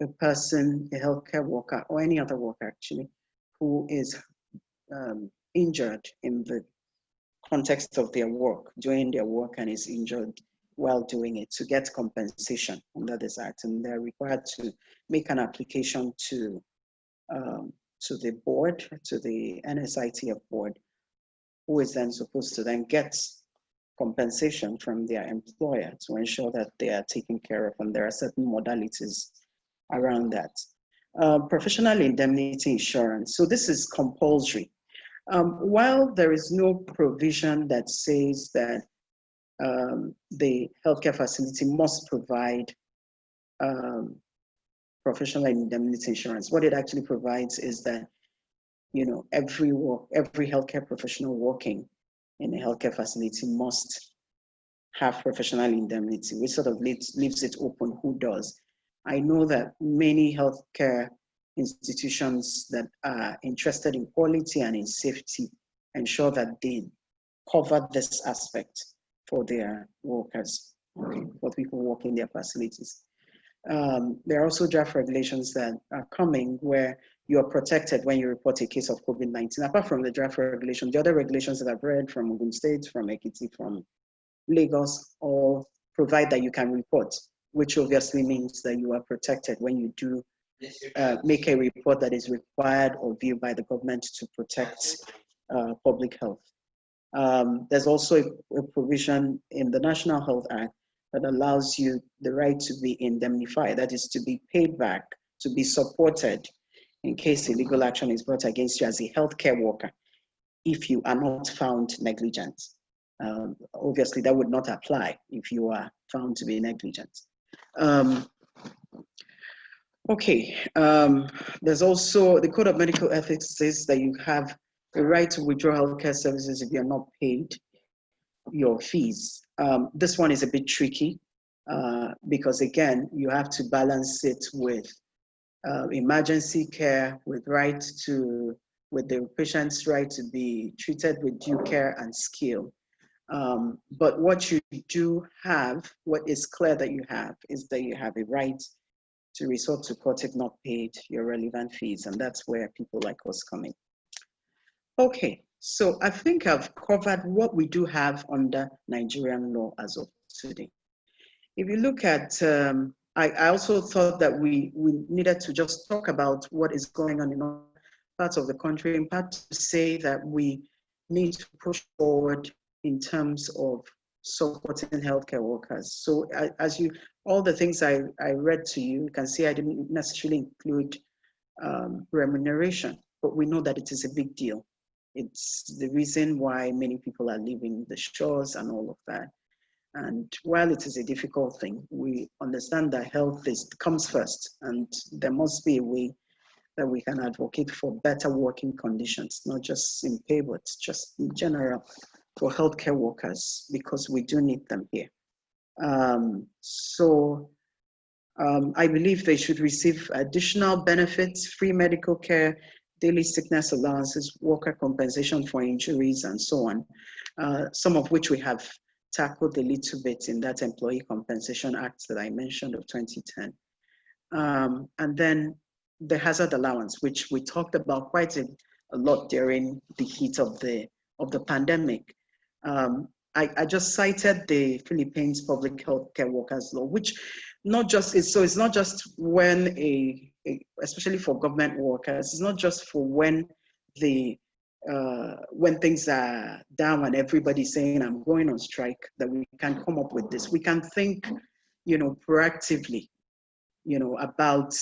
a person, a healthcare worker, or any other worker actually, who is injured in the context of their work, doing their work, and is injured while doing it, to get compensation under this act. And they're required to make an application to the board, to the NSITF board, who is then supposed to then get compensation from their employer to ensure that they are taken care of, and there are certain modalities around that. Professional indemnity insurance. So this is compulsory. While there is no provision that says that the healthcare facility must provide professional indemnity insurance, what it actually provides is that, you know, every healthcare professional working in a healthcare facility must have professional indemnity, which sort of leaves it open who does. I know that many healthcare institutions that are interested in quality and in safety ensure that they cover this aspect for their workers, for people working in their facilities. There are also draft regulations that are coming where you are protected when you report a case of COVID-19. Apart from the draft regulation, the other regulations that I've read from Ogun State, from Ekiti, from Lagos, all provide that you can report, which obviously means that you are protected when you do make a report that is required or viewed by the government to protect public health. There's also a provision in the National Health Act that allows you the right to be indemnified, that is to be paid back, to be supported in case illegal action is brought against you as a healthcare worker if you are not found negligent. Obviously, that would not apply if you are found to be negligent. There's also the Code of Medical Ethics says that you have the right to withdraw healthcare services if you're not paid your fees. This one is a bit tricky because again, you have to balance it with emergency care, with the patient's right to be treated with due care and skill. But what you do have, what is clear that you have, is that you have a right to resort to court if not paid your relevant fees, and that's where people like us come in. Okay, so I think I've covered what we do have under Nigerian law as of today. If you look at, I also thought that we needed to just talk about what is going on in other parts of the country, in part to say that we need to push forward in terms of supporting healthcare workers. So all the things I read to you, you can see I didn't necessarily include remuneration, but we know that it is a big deal. It's the reason why many people are leaving the shores and all of that. And while it is a difficult thing, we understand that health comes first, and there must be a way that we can advocate for better working conditions, not just in pay, but just in general for healthcare workers, because we do need them here. I believe they should receive additional benefits, free medical care, daily sickness allowances, worker compensation for injuries, and so on, some of which we have tackled a little bit in that Employee Compensation Act that I mentioned of 2010. And then the hazard allowance, which we talked about quite a lot during the heat of the pandemic. I just cited the Philippines Public Healthcare Workers Law, which it's not just when especially for government workers, it's not just for when things are down and everybody's saying I'm going on strike that we can come up with this. We can think, proactively, about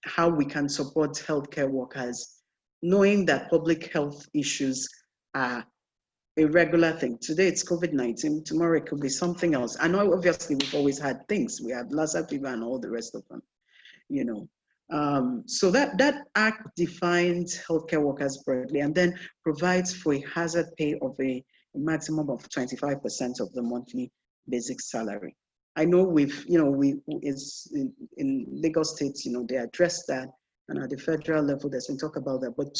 how we can support healthcare workers, knowing that public health issues are a regular thing. Today it's COVID-19, tomorrow it could be something else. I know obviously we've always had things. We have Lassa fever and all the rest of them, you know. So that act defines healthcare workers broadly and then provides for a hazard pay of a maximum of 25% of the monthly basic salary. I know it's in Lagos State, they address that, and at the federal level, there's been talk about that. But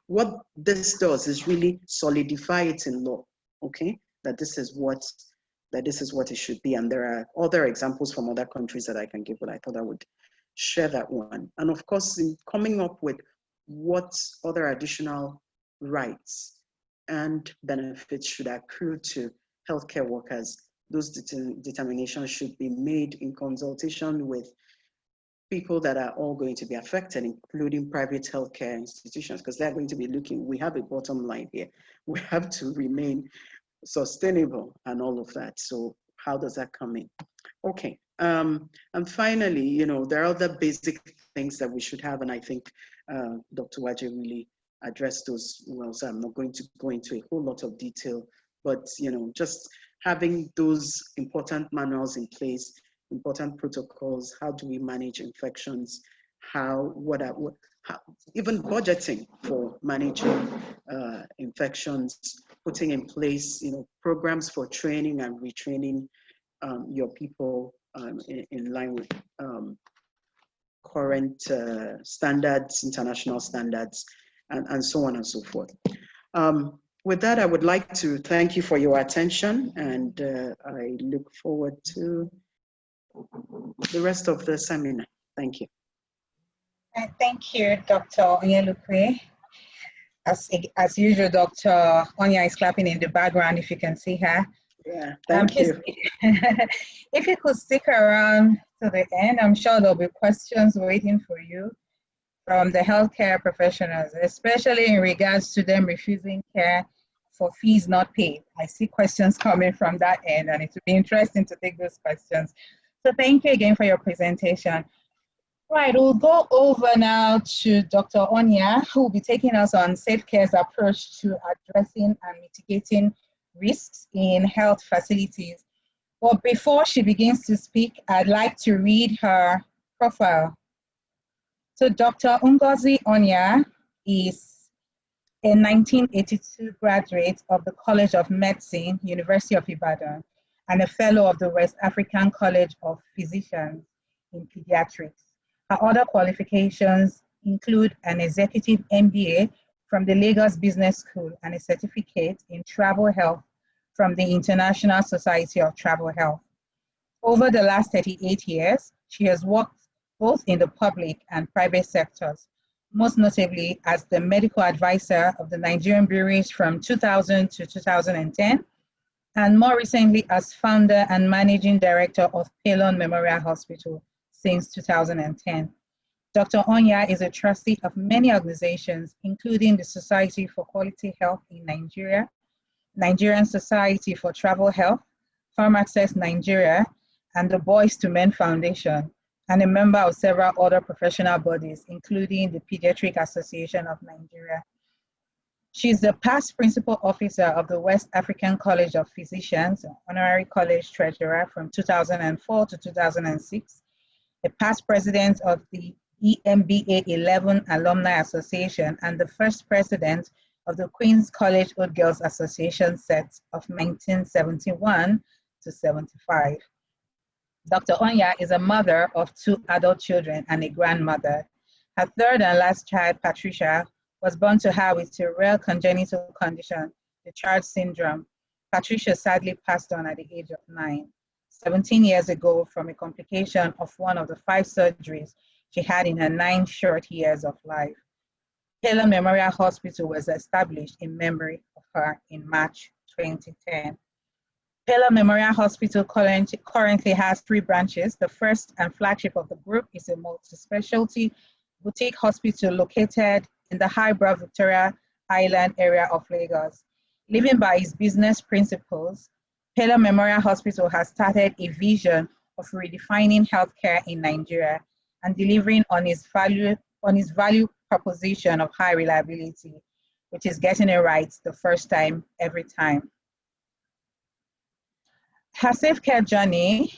what this does is really solidify it in law, okay? That this is what it should be. And there are other examples from other countries that I can give, but I thought I would share that one. And of course, in coming up with what other additional rights and benefits should accrue to healthcare workers, those determinations should be made in consultation with people that are all going to be affected, including private healthcare institutions, because they're going to be looking, we have a bottom line here. We have to remain sustainable and all of that. So how does that come in? Okay, and finally, there are other basic things that we should have, and I think Dr. Waje really addressed those well, so I'm not going to go into a whole lot of detail, but just having those important manuals in place, important protocols, how do we manage infections, even budgeting for managing infections, putting in place programs for training and retraining your people in line with current standards, international standards, and so on and so forth. With that, I would like to thank you for your attention, and I look forward to the rest of the seminar. Thank you. Thank you, Dr. Onyelukwe. As usual, Dr. Onya is clapping in the background, if you can see her. Yeah, thank you. If you could stick around to the end, I'm sure there'll be questions waiting for you from the healthcare professionals, especially in regards to them refusing care for fees not paid. I see questions coming from that end, and it would be interesting to take those questions. So thank you again for your presentation. Right, we'll go over now to Dr. Onya, who will be taking us on SafeCare's approach to addressing and mitigating risks in health facilities. But before she begins to speak, I'd like to read her profile. So Dr. Ngozi Onya is a 1982 graduate of the College of Medicine, University of Ibadan, and a fellow of the West African College of Physicians in Pediatrics. Her other qualifications include an executive MBA from the Lagos Business School and a certificate in travel health from the International Society of Travel Health. Over the last 38 years, she has worked both in the public and private sectors, most notably as the medical advisor of the Nigerian breweries from 2000 to 2010, and more recently as founder and managing director of Pelon Memorial Hospital since 2010. Dr. Onya is a trustee of many organizations, including the Society for Quality Health in Nigeria, Nigerian Society for Travel Health, Farm Access Nigeria, and the Boys to Men Foundation, and a member of several other professional bodies, including the Pediatric Association of Nigeria. She is the past principal officer of the West African College of Physicians, honorary college treasurer from 2004 to 2006, a past president of the EMBA 11 Alumni Association, and the first president of the Queen's College Old Girls Association set of 1971 to 75. Dr. Onya is a mother of 2 adult children and a grandmother. Her third and last child, Patricia, was born to her with a rare congenital condition, the Chard syndrome. Patricia sadly passed on at the age of 9, 17 years ago from a complication of one of the 5 surgeries she had in her 9 short years of life. Pelon Memorial Hospital was established in memory of her in March 2010. Pelon Memorial Hospital currently has 3 branches. The first and flagship of the group is a multi-specialty boutique hospital located in the Highbrow Victoria Island area of Lagos. Living by its business principles, Pelon Memorial Hospital has started a vision of redefining healthcare in Nigeria and delivering on its value proposition of high reliability, which is getting it right the first time, every time. Her SafeCare journey,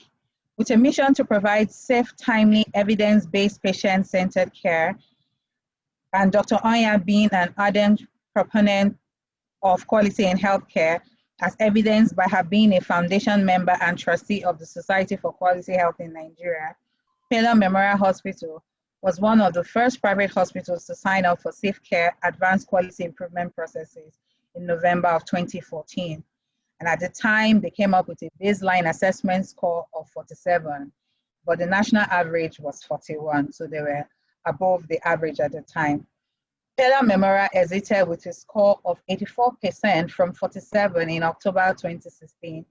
with a mission to provide safe, timely, evidence-based, patient-centered care, and Dr. Onya being an ardent proponent of quality in healthcare, as evidenced by her being a foundation member and trustee of the Society for Quality Health in Nigeria. Pella Memorial Hospital was one of the first private hospitals to sign up for SafeCare advanced quality improvement processes in November of 2014. And at the time, they came up with a baseline assessment score of 47, but the national average was 41, so they were above the average at the time. Pella Memorial exited with a score of 84% from 47 in October 2016,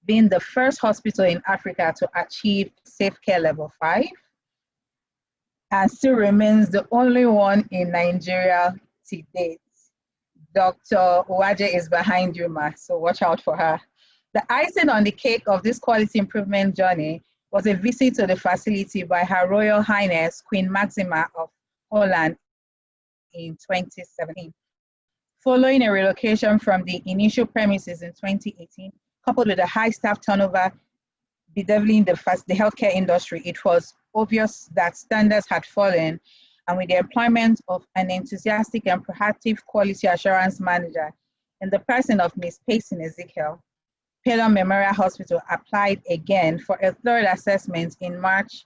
being the first hospital in Africa to achieve SafeCare level 5, and still remains the only one in Nigeria to date. Dr. Uwaje is behind you, Ma, so watch out for her. The icing on the cake of this quality improvement journey was a visit to the facility by Her Royal Highness Queen Maxima of Holland in 2017. Following a relocation from the initial premises in 2018, coupled with a high staff turnover bedeviling the healthcare industry, it was obvious that standards had fallen, and with the employment of an enthusiastic and proactive quality assurance manager in the person of Ms. Payson Ezekiel, Pella Memorial Hospital applied again for a third assessment in March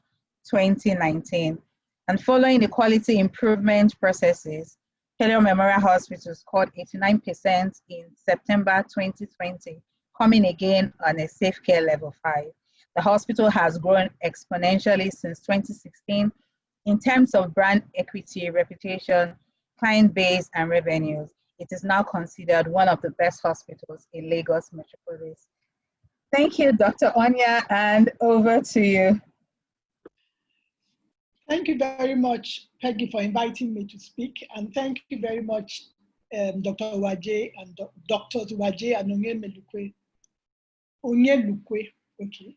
2019. And following the quality improvement processes, Pella Memorial Hospital scored 89% in September 2020, coming again on a SafeCare level 5. The hospital has grown exponentially since 2016 in terms of brand equity, reputation, client base, and revenues. It is now considered one of the best hospitals in Lagos metropolis. Thank you, Dr. Onya, and over to you. Thank you very much, Peggy, for inviting me to speak. And thank you very much, Dr. Uwaje and Drs. Uwaje and Onyelukwe, okay,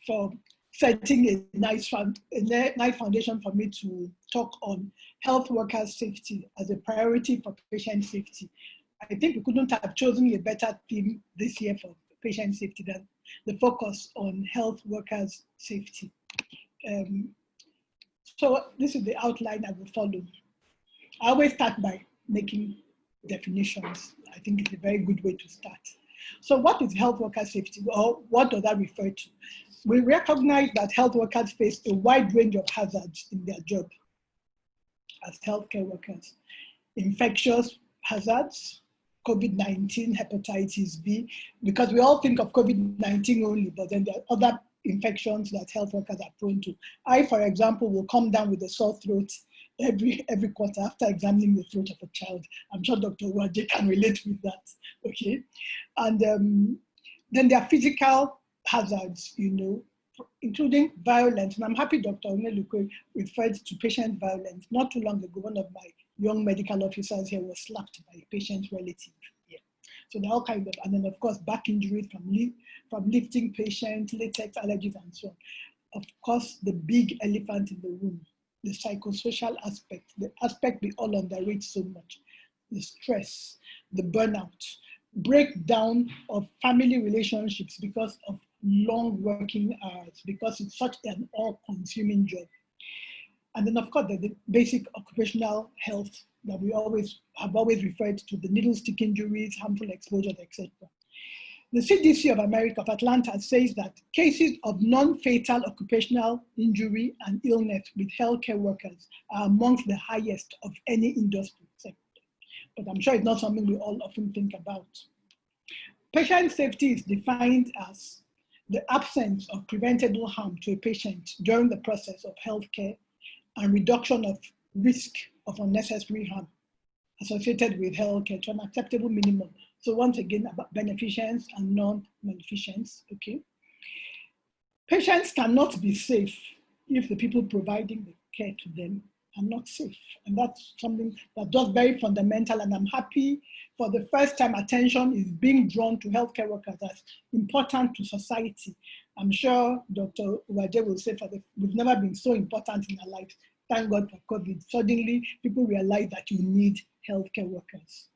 for setting a nice foundation for me to talk on health workers' safety as a priority for patient safety. I think we couldn't have chosen a better theme this year for patient safety than the focus on health workers' safety. So this is the outline I will follow. I always start by making definitions. I think it's a very good way to start. So what is health worker safety, or what does that refer to? We recognize that health workers face a wide range of hazards in their job as healthcare workers. Infectious hazards, COVID-19, hepatitis B, because we all think of COVID-19 only, but then there are other infections that health workers are prone to. I, for example, will come down with a sore throat every quarter after examining the throat of a child. I'm sure Dr. Uwaje can relate with that, okay? And then there are physical hazards, you know, including violence. And I'm happy Dr. Onyelukwe referred to patient violence. Not too long ago, one of my young medical officers here was slapped by a patient's relative. Yeah. So there are all kinds of, and then of course, back injuries from lifting patients, latex allergies, and so on. Of course, the big elephant in the room, the psychosocial aspect, the aspect we all underrate so much, the stress, the burnout, breakdown of family relationships because of long working hours, because it's such an all-consuming job. And then of course, the basic occupational health that we have always referred to, the needle stick injuries, harmful exposures, etc. The CDC of America, of Atlanta, says that cases of non-fatal occupational injury and illness with healthcare workers are amongst the highest of any industry sector. But I'm sure it's not something we all often think about. Patient safety is defined as the absence of preventable harm to a patient during the process of healthcare and reduction of risk of unnecessary harm associated with healthcare to an acceptable minimum. So once again, about beneficence and non-beneficence, okay? Patients cannot be safe if the people providing the care to them are not safe. And that's something that's just very fundamental. And I'm happy for the first time attention is being drawn to healthcare workers as important to society. I'm sure Dr. Uwaje will say we've never been so important in our lives. Thank God for COVID. Suddenly, people realize that you need healthcare workers.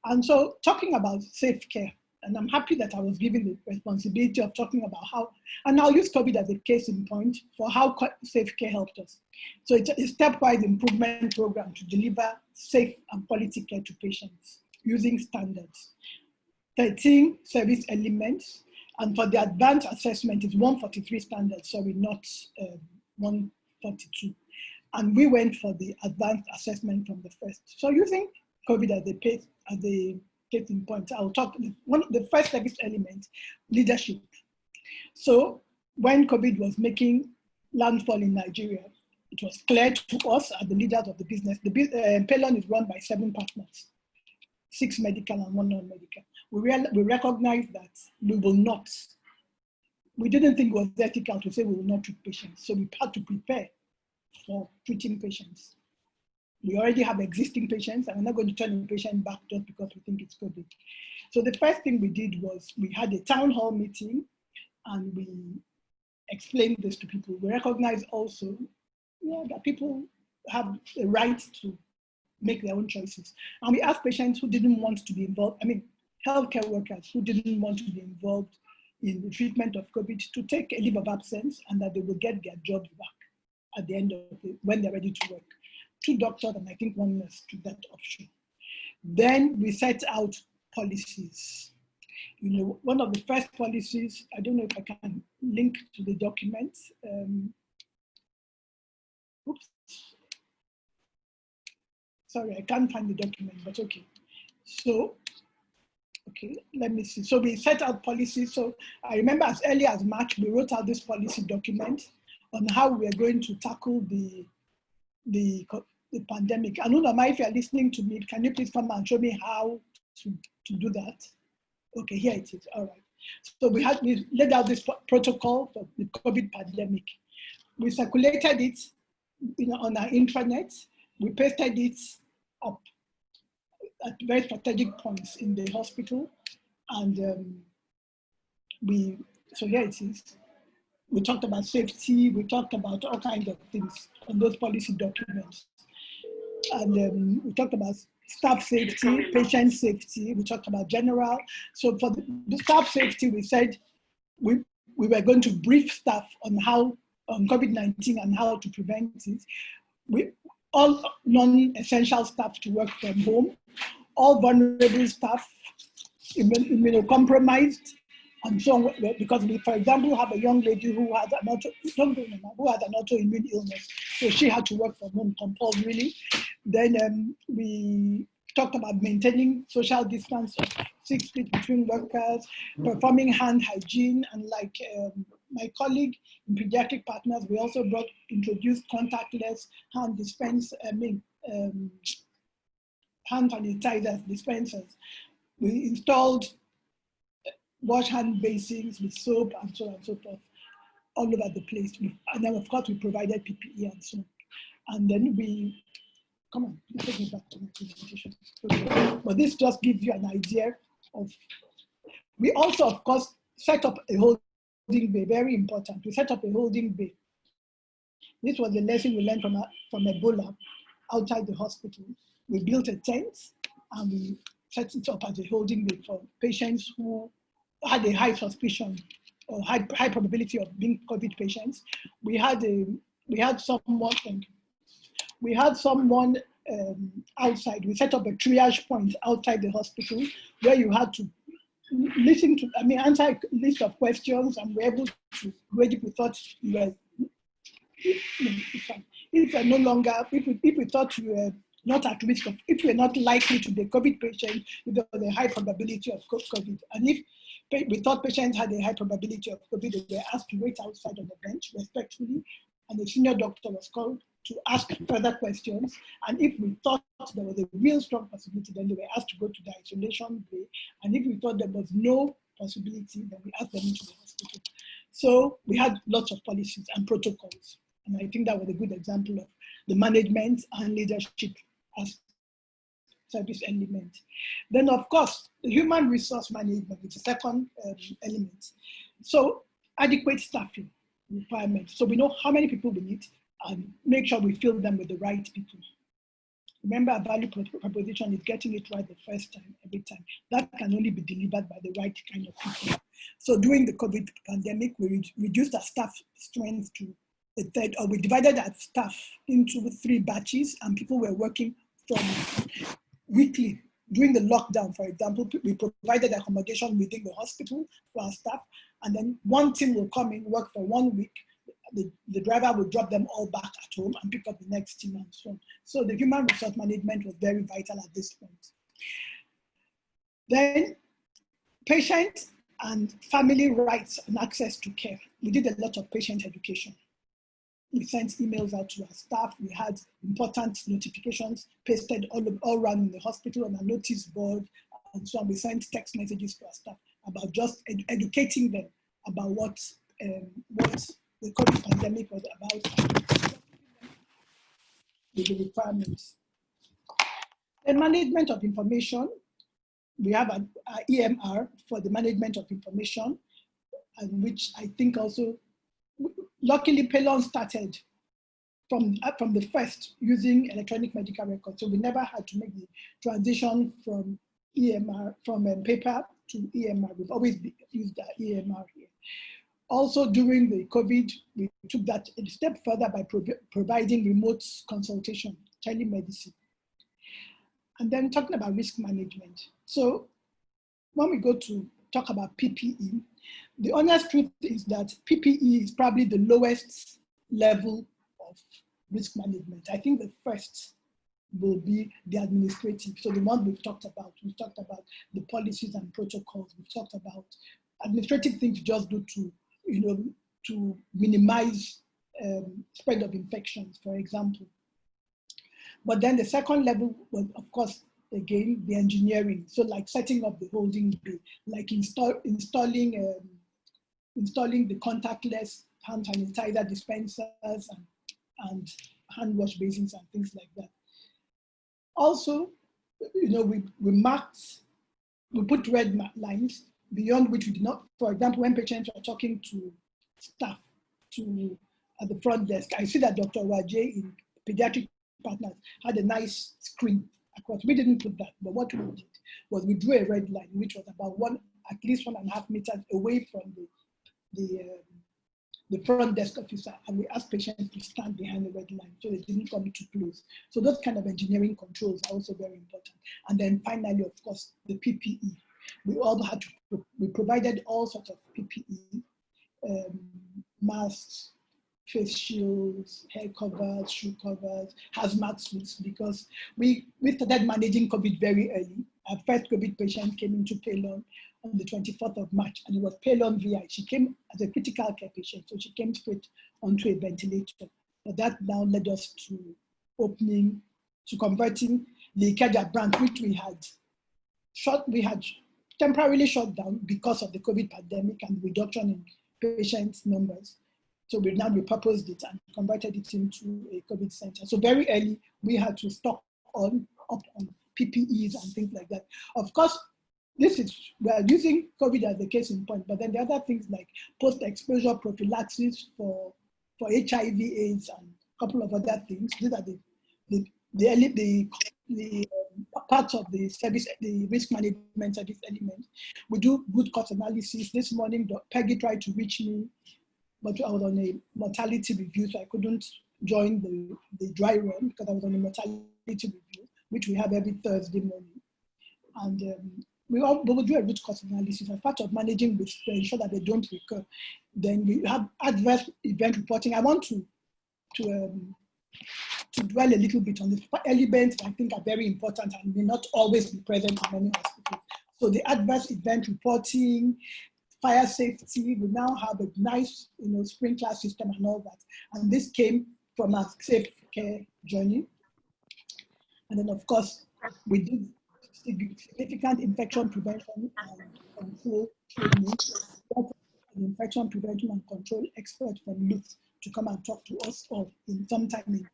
And so talking about SafeCare, and I'm happy that I was given the responsibility of talking about how, and I'll use COVID as a case in point for how SafeCare helped us. So it's a stepwise improvement program to deliver safe and quality care to patients using standards. 13 service elements, and for the advanced assessment, it's 143 standards, sorry, not 142. And we went for the advanced assessment from the first. So using COVID as a case in point, I'll talk, the first service element, leadership. So when COVID was making landfall in Nigeria, it was clear to us as the leaders of the business, Pelon is run by 7 partners, 6 medical and 1 non-medical. We recognized that we didn't think it was ethical to say we will not treat patients. So we had to prepare for treating patients. We already have existing patients, and we're not going to turn the patient back just because we think it's COVID. So the first thing we did was we had a town hall meeting, and we explained this to people. We recognize also that people have a right to make their own choices. And we asked patients who didn't want to be involved, healthcare workers who didn't want to be involved in the treatment of COVID to take a leave of absence, and that they will get their jobs back at the end of it when they're ready to work. 2 doctors and I think 1 nurse took that option. Then we set out policies. One of the first policies, I don't know if I can link to the document. Oops. Sorry, I can't find the document, but okay. So, okay, let me see. So we set out policies. So I remember as early as March, we wrote out this policy document on how we are going to tackle the pandemic. Anunama, if you're listening to me, can you please come and show me how to do that? Okay, here it is, all right. So we laid out this protocol for the COVID pandemic. We circulated it on our intranet. We pasted it up at very strategic points in the hospital. And so here it is. We talked about safety, we talked about all kinds of things on those policy documents. And we talked about staff safety, patient safety, we talked about general. So for the staff safety, we said we were going to brief staff on how COVID-19 and how to prevent it. All non-essential staff to work from home, all vulnerable staff, immunocompromised, and so on, because we, for example, have a young lady who has an autoimmune illness, so she had to work from home compulsorily. Then we talked about maintaining social distance of 6 feet between workers, performing hand hygiene, and like my colleague in pediatric partners, we also introduced contactless hand hand sanitizers dispensers. We installed wash hand basins with soap and so on and so forth all over the place. And then of course we provided PPE and so on. And then come on, take me back to my presentation. Okay. But this just gives you an idea of, we also of course set up a holding bay, very important. We set up a holding bay. This was the lesson we learned from Ebola outside the hospital. We built a tent and we set it up as a holding bay for patients who had a high suspicion or high probability of being COVID patients. We had someone outside. We set up a triage point outside the hospital where you had to listen to, answer a list of questions, and were able to grade if we thought you were, if you're no longer, if we thought you were not at risk of, if you're not likely to be a COVID patient, if there was a high probability of COVID. And if we thought patients had a high probability of COVID, they were asked to wait outside on the bench respectfully, and the senior doctor was called to ask further questions. And if we thought there was a real strong possibility, then they were asked to go to the isolation bay. And if we thought there was no possibility, then we asked them into the hospital. So we had lots of policies and protocols. And I think that was a good example of the management and leadership as service element. Then of course, the human resource management is the second element. So adequate staffing requirements. So we know how many people we need and make sure we fill them with the right people. remember a value proposition is getting it right the first time, every time. That can only be delivered by the right kind of people. So during the COVID pandemic, we reduced our staff strength to a third, or we divided our staff into 3 batches, and people were working from weekly. During the lockdown, for example, we provided accommodation within the hospital for our staff, and then one team will come in, work for 1 week. The driver will drop them all back at home and pick up the next team and so on. So the human resource management was very vital at this point. Then patient and family rights and access to care. We did a lot of patient education. We sent emails out to our staff. We had important notifications pasted all around in the hospital on a notice board and so on. We sent text messages to our staff about just educating them about what the COVID pandemic was about, the requirements. The management of information. We have an EMR for the management of information, and which I think also, luckily, Pelon started from the first using electronic medical records. So we never had to make the transition from EMR, from paper to EMR. We've always used the EMR here. Also during the COVID, we took that a step further by providing remote consultation, telemedicine. And then talking about risk management. So when we go to talk about PPE, the honest truth is that PPE is probably the lowest level of risk management. I think the first will be the administrative. So the one we've talked about the policies and protocols. We've talked about administrative things you just do to minimize spread of infections, for example. But then the second level was, of course, again, the engineering. So like setting up the holding bay, like installing the contactless hand sanitizer dispensers and hand wash basins and things like that. Also, we put red lines beyond which we did not. For example, when patients are talking to staff at the front desk, I see that Dr. Wajay in Pediatric Partners had a nice screen across. We didn't put that, but what we did was we drew a red line, which was about at least 1.5 meters away from the front desk officer, and we asked patients to stand behind the red line so they didn't come too close. So those kind of engineering controls are also very important. And then finally, of course, the PPE. We provided all sorts of PPE, masks, face shields, hair covers, shoe covers, hazmat suits, because we started managing COVID very early. Our first COVID patient came into Pelon on the 24th of March, and it was Pelon VI. She came as a critical care patient, so she came straight onto a ventilator. But that now led us to converting the Ikeja branch, which we had temporarily shut down because of the COVID pandemic and reduction in patient numbers. So we now repurposed it and converted it into a COVID center. So very early, we had to stock up on PPEs and things like that. Of course, we are using COVID as the case in point, but then the other things like post-exposure prophylaxis for HIV/AIDS and a couple of other things. These are the parts of the service, the risk management service element. We do root cause analysis. This morning, Peggy tried to reach me, but I was on a mortality review, so I couldn't join the dry run because I was on a mortality review, which we have every Thursday morning. And we will do a root cause analysis as part of managing risk to ensure that they don't recur. Then we have adverse event reporting. I want to dwell a little bit on the elements I think are very important and may not always be present in many hospitals. So the adverse event reporting, fire safety, we now have a nice sprinkler system and all that. And this came from our SafeCare journey. And then of course, we did significant infection prevention and control training. An infection prevention and control expert from LUTH to come and talk to us all in sometime in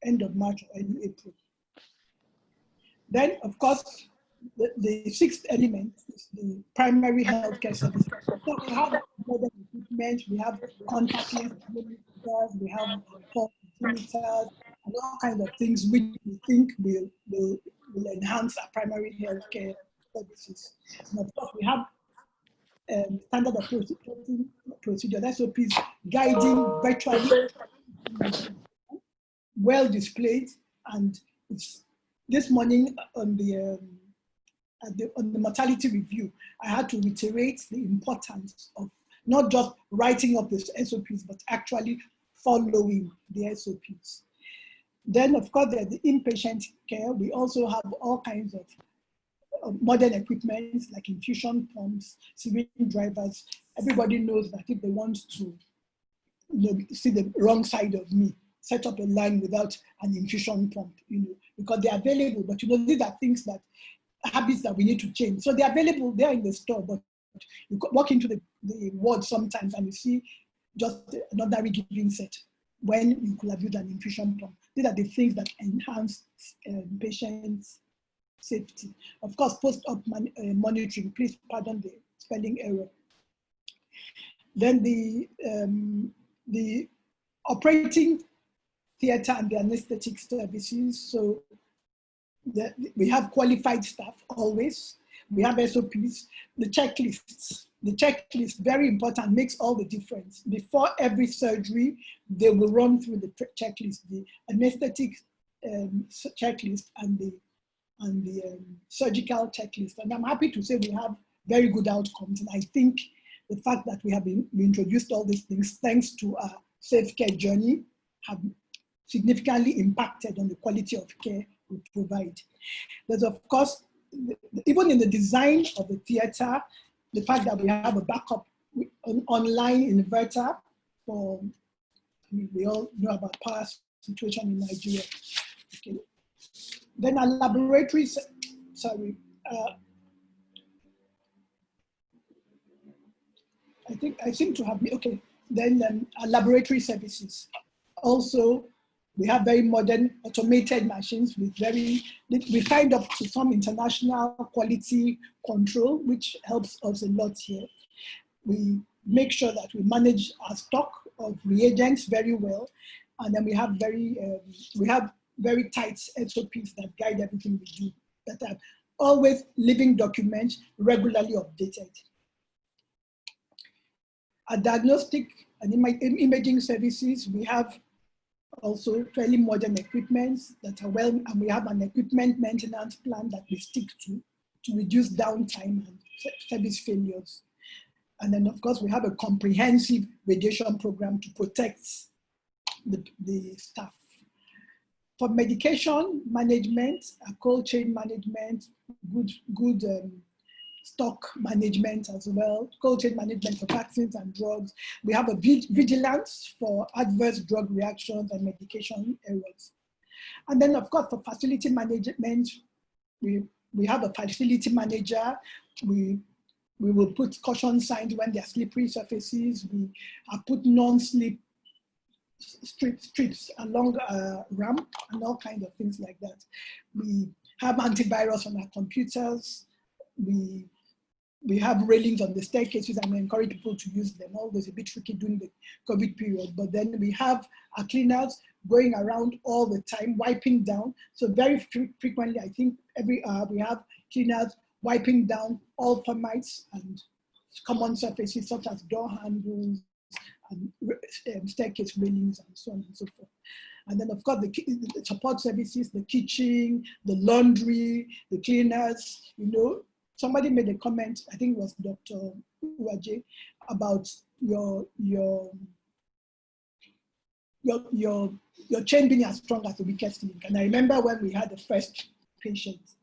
end of March or early April. Then, of course, the sixth element is the primary healthcare service. So we have modern equipment, we have contactless monitors, we have pulse oximeters, and and all kinds of things which we think will enhance our primary health care services. And of course, we have standard operating procedure, SOPs, guiding virtually well displayed. And it's, this morning on the mortality review, I had to reiterate the importance of not just writing up the SOPs, but actually following the SOPs. Then, of course, there's the inpatient care. We also have all kinds of modern equipment like infusion pumps, syringe drivers. Everybody knows that if they want to see the wrong side of me, set up a line without an infusion pump, because they're available. But these are things that, habits that we need to change. So they're available, they're in the store, but you walk into the ward sometimes and you see just an ordinary giving set when you could have used an infusion pump. These are the things that enhance patients' safety. Of course, post-op monitoring, please pardon the spelling error. Then the operating theater and the anesthetic services. So we have qualified staff always. We have SOPs, the checklists. The checklist, very important, makes all the difference. Before every surgery, they will run through the checklist, the anesthetic checklist and the surgical checklist. And I'm happy to say we have very good outcomes. And I think the fact that we have we introduced all these things, thanks to our SafeCare journey, have significantly impacted on the quality of care we provide. There's, of course, even in the design of the theater, the fact that we have a backup online inverter for, we all know about power situation in Nigeria. Okay. Then our laboratories, I seem to have, okay. Then our laboratory services. Also, we have very modern automated machines with we signed up to some international quality control, which helps us a lot here. We make sure that we manage our stock of reagents very well. And then we have very tight SOPs that guide everything we do, that are always living documents, regularly updated. Our diagnostic and imaging services, we have also fairly modern equipment that are well, and we have an equipment maintenance plan that we stick to reduce downtime and service failures. And then, of course, we have a comprehensive radiation program to protect the staff. For medication management, cold chain management, good stock management as well, cold chain management for vaccines and drugs. We have a vigilance for adverse drug reactions and medication errors. And then, of course, for facility management, we have a facility manager. We will put caution signs when there are slippery surfaces. We have put non-slip strips along a ramp and all kinds of things like that. We have antivirus on our computers. We have railings on the staircases, and we encourage people to use them. Always a bit tricky during the COVID period, but then we have our cleaners going around all the time, wiping down. So very frequently, I think every hour, we have cleaners wiping down all termites and common surfaces such as door handles and staircase railings and so on and so forth. And then, of course, the support services, the kitchen, the laundry, the cleaners, Somebody made a comment, I think it was Dr. Uwaje, about your chain being as strong as the weakest link. And I remember when we had the first patient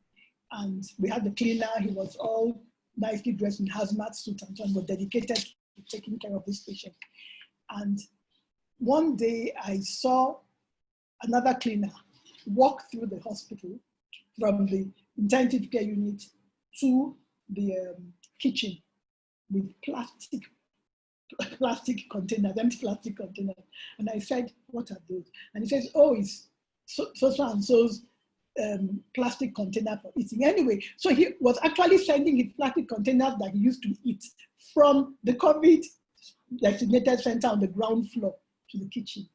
and we had the cleaner, he was all nicely dressed in hazmat suit and so on, was dedicated to taking care of this patient. And one day I saw another cleaner walk through the hospital from the intensive care unit to the kitchen with plastic containers, empty plastic containers. And I said, what are those? And he says, oh, it's so-and-so's plastic container for eating. Anyway, so he was actually sending his plastic containers that he used to eat from the COVID designated center on the ground floor to the kitchen.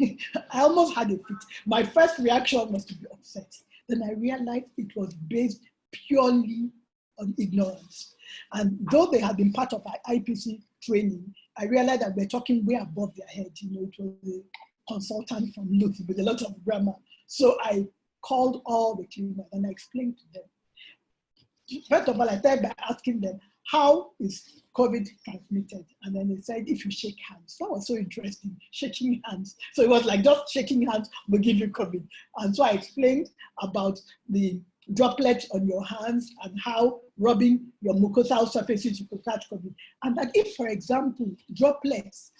I almost had a fit. My first reaction was to be upset. Then I realized it was based purely on ignorance. And though they had been part of our IPC training, I realized that we're talking way above their head. You know, it was a consultant from Luth with a lot of grammar. So I called all the cleaners and I explained to them. First of all, I started by asking them, how is COVID transmitted? And then they said, if you shake hands. That was so interesting, shaking hands. So it was like just shaking hands will give you COVID. And so I explained about the droplets on your hands and how rubbing your mucosal surfaces you could catch COVID. And that if, for example, droplets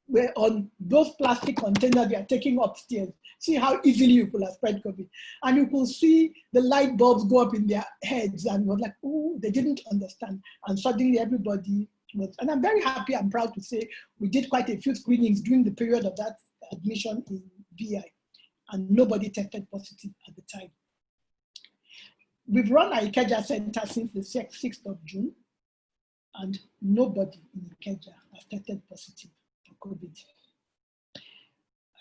were on those plastic containers they are taking upstairs, see how easily you could have spread COVID. And you could see the light bulbs go up in their heads and was like, oh, they didn't understand. And suddenly everybody was, and I'm very happy and proud to say we did quite a few screenings during the period of that admission in VI, and nobody tested positive at the time. We've run our Ikeja Center since the 6th of June, and nobody in Ikeja has tested positive for COVID.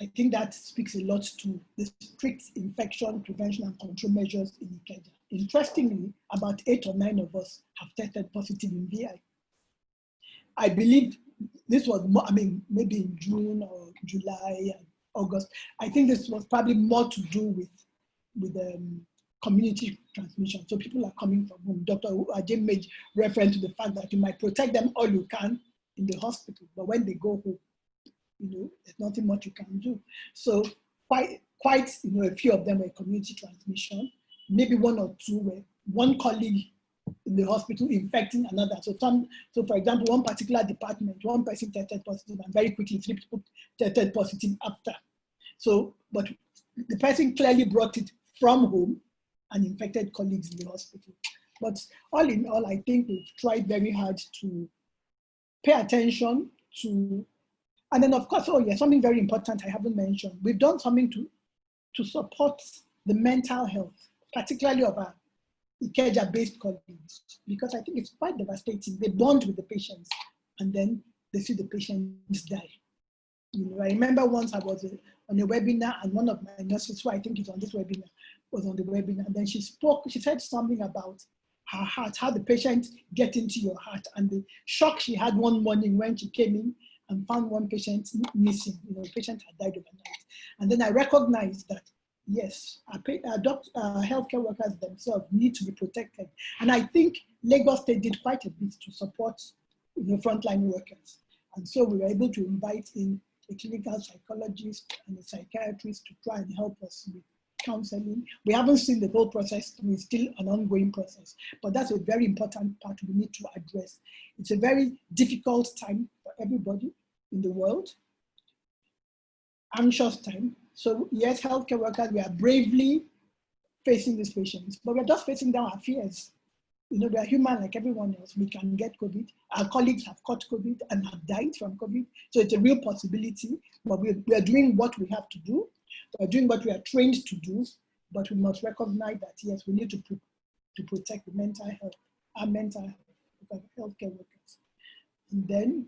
I think that speaks a lot to the strict infection prevention and control measures in Ikeja. Interestingly, about 8 or 9 of us have tested positive in VI. I believe this was more, I mean, maybe in June or July and August. I think this was probably more to do with community transmission. So people are coming from home. Dr. Ajay made reference to the fact that you might protect them all you can in the hospital, but when they go home, you know, there's nothing much you can do. So quite, you know, a few of them were community transmission. Maybe 1 or 2 were one colleague in the hospital infecting another. So for example, one particular department, one person tested positive and very quickly 3 people tested positive after. So, but the person clearly brought it from home and infected colleagues in the hospital. But all in all, I think we've tried very hard to pay attention to. And then of course, oh yeah, something very important I haven't mentioned. We've done something to support the mental health, particularly of our Ikeja-based colleagues, because I think it's quite devastating. They bond with the patients and then they see the patients die. You know, I remember once I was on a webinar and one of my nurses, who I think is on this webinar, was on the webinar, and then she said something about her heart, how the patients get into your heart, and the shock she had one morning when she came in and found one patient missing. You know, the patient had died overnight. And then I recognized that, yes, our healthcare workers themselves need to be protected. And I think Lagos State did quite a bit to support, you know, frontline workers. And so we were able to invite in a clinical psychologist and a psychiatrist to try and help us with counseling. We haven't seen the whole process. It's still an ongoing process, but that's a very important part we need to address. It's a very difficult time for everybody in the world, anxious time. So yes, healthcare workers, we are bravely facing these patients, but we're just facing down our fears. You know, we are human like everyone else. We can get COVID. Our colleagues have caught COVID and have died from COVID. So it's a real possibility, but we are doing what we have to do. We're doing what we are trained to do, but we must recognize that, yes, we need to protect the mental health, our mental health of healthcare workers. And then,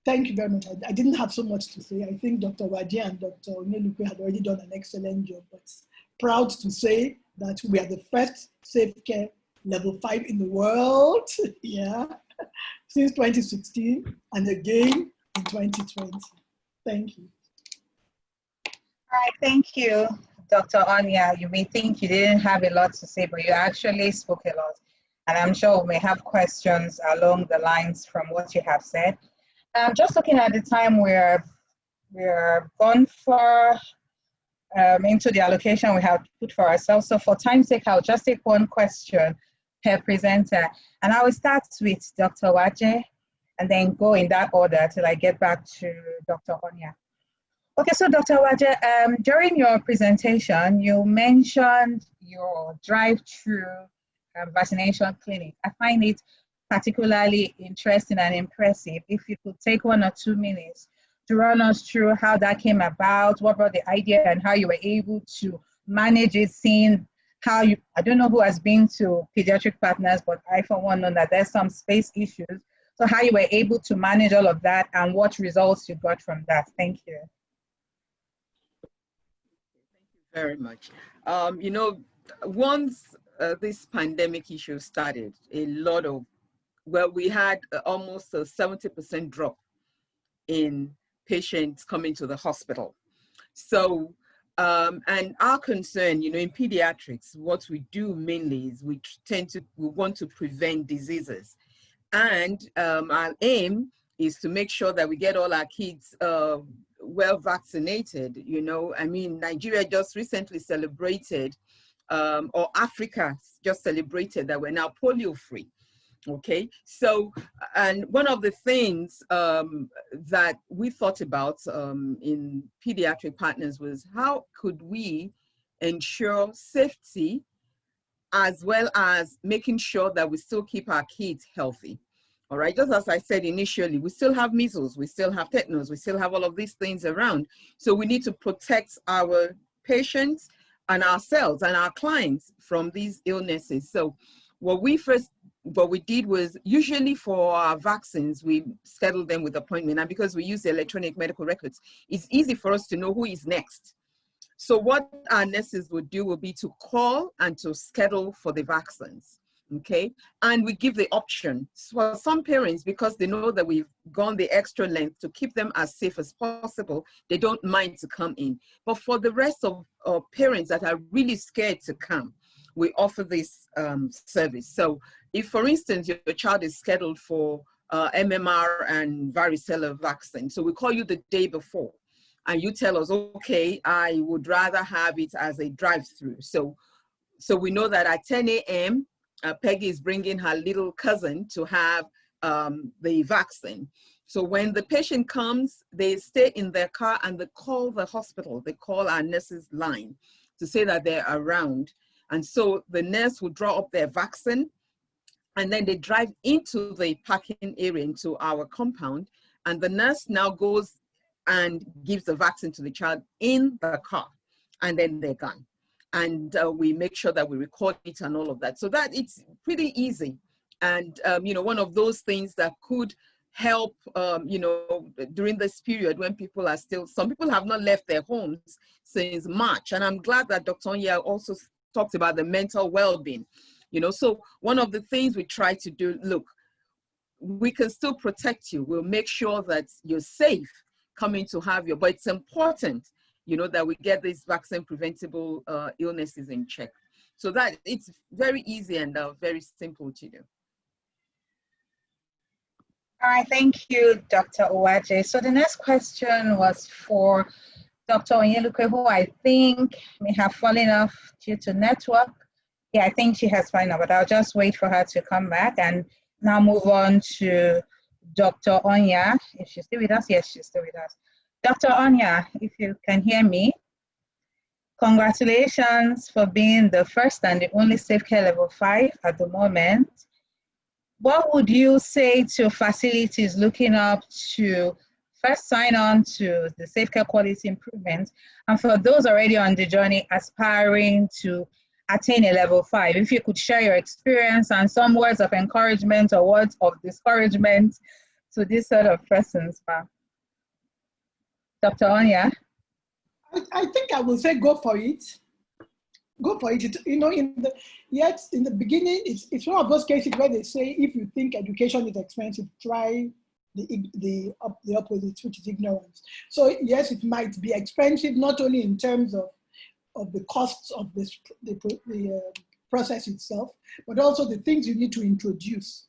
thank you very much. I didn't have so much to say. I think Dr. Waji and Dr. Onyelupe had already done an excellent job, but proud to say that we are the first SafeCare level 5 in the world, yeah, since 2016, and again in 2020. Thank you. All right, thank you, Dr. Anya. You may think you didn't have a lot to say, but you actually spoke a lot. And I'm sure we may have questions along the lines from what you have said. Just looking at the time we're gone for into the allocation we have put for ourselves. So for time's sake, I'll just take one question per presenter. And I will start with Dr. Waje and then go in that order till I get back to Dr. Onya. Okay, so Dr. Waje, during your presentation, you mentioned your drive-through vaccination clinic. I find it particularly interesting and impressive. If you could take 1 or 2 minutes to run us through how that came about, what brought the idea, and how you were able to manage it, seeing how you, I don't know who has been to Pediatric Partners, but I for one know that there's some space issues. So how you were able to manage all of that and what results you got from that. Thank you. Very much. You know, once this pandemic issue started, a lot of, well, we had almost a 70% drop in patients coming to the hospital. So, and our concern, you know, in pediatrics, what we do mainly is we want to prevent diseases. And our aim is to make sure that we get all our kids well vaccinated. You know, I mean, Nigeria just recently celebrated, or Africa just celebrated that we're now polio free. Okay, so, and one of the things that we thought about in pediatric partners was how could we ensure safety as well as making sure that we still keep our kids healthy. All right, just as I said initially, we still have measles, we still have tetanus, we still have all of these things around. So we need to protect our patients and ourselves and our clients from these illnesses. So what we did was, usually for our vaccines, we schedule them with appointment. And because we use the electronic medical records, it's easy for us to know who is next. So what our nurses would do will be to call and to schedule for the vaccines, okay? And we give the option for some parents, because they know that we've gone the extra length to keep them as safe as possible, they don't mind to come in. But for the rest of parents that are really scared to come, we offer this service. So if, for instance, your child is scheduled for MMR and varicella vaccine, so we call you the day before, and you tell us, okay, I would rather have it as a drive-through. So we know that at 10 a.m., Peggy is bringing her little cousin to have the vaccine. So when the patient comes, they stay in their car and they call the hospital. They call our nurses line to say that they're around. And so the nurse will draw up their vaccine, and then they drive into the parking area, into our compound, and the nurse now goes and gives the vaccine to the child in the car, and then they're gone. And we make sure that we record it and all of that. So that it's pretty easy. And, you know, one of those things that could help, you know, during this period when people are still, some people have not left their homes since March. And I'm glad that Dr. Onya also talked about the mental well-being. You know, so one of the things we try to do, look, we can still protect you. We'll make sure that you're safe coming to have your, but it's important, you know, that we get these vaccine preventable illnesses in check. So that it's very easy and very simple to do. All right, thank you, Dr. Owaje. So the next question was for Dr. Onyelukwe, who I think may have fallen off due to network. Yeah, I think she has fallen off, but I'll just wait for her to come back and now move on to Dr. Onya. If she's still with us, yes, she's still with us. Dr. Onya, if you can hear me, congratulations for being the first and the only SafeCare Level 5 at the moment. What would you say to facilities looking up to first sign on to the SafeCare quality improvement, and for those already on the journey aspiring to attain a Level 5, if you could share your experience and some words of encouragement or words of discouragement to this sort of persons? Dr. Onya? I think I will say go for it. Go for it. You know, in the beginning, it's one of those cases where they say, if you think education is expensive, try the opposite, which is ignorance. So yes, it might be expensive, not only in terms of the costs of the process itself, but also the things you need to introduce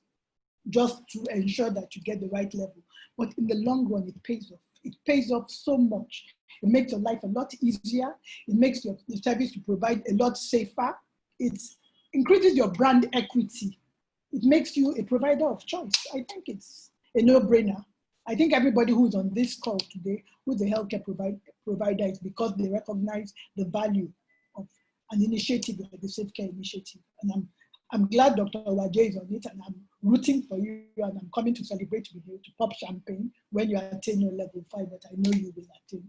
just to ensure that you get the right level. But in the long run, it pays off. It pays off so much. It makes your life a lot easier. It makes the service you provide a lot safer. It increases your brand equity. It makes you a provider of choice. I think it's a no-brainer. I think everybody who's on this call today, who's a healthcare provider, is because they recognize the value of an initiative like the SafeCare initiative. And I'm glad Dr. Owaje is on it, and I'm rooting for you, and I'm coming to celebrate with you, to pop champagne when you attain your Level 5, that I know you will attain.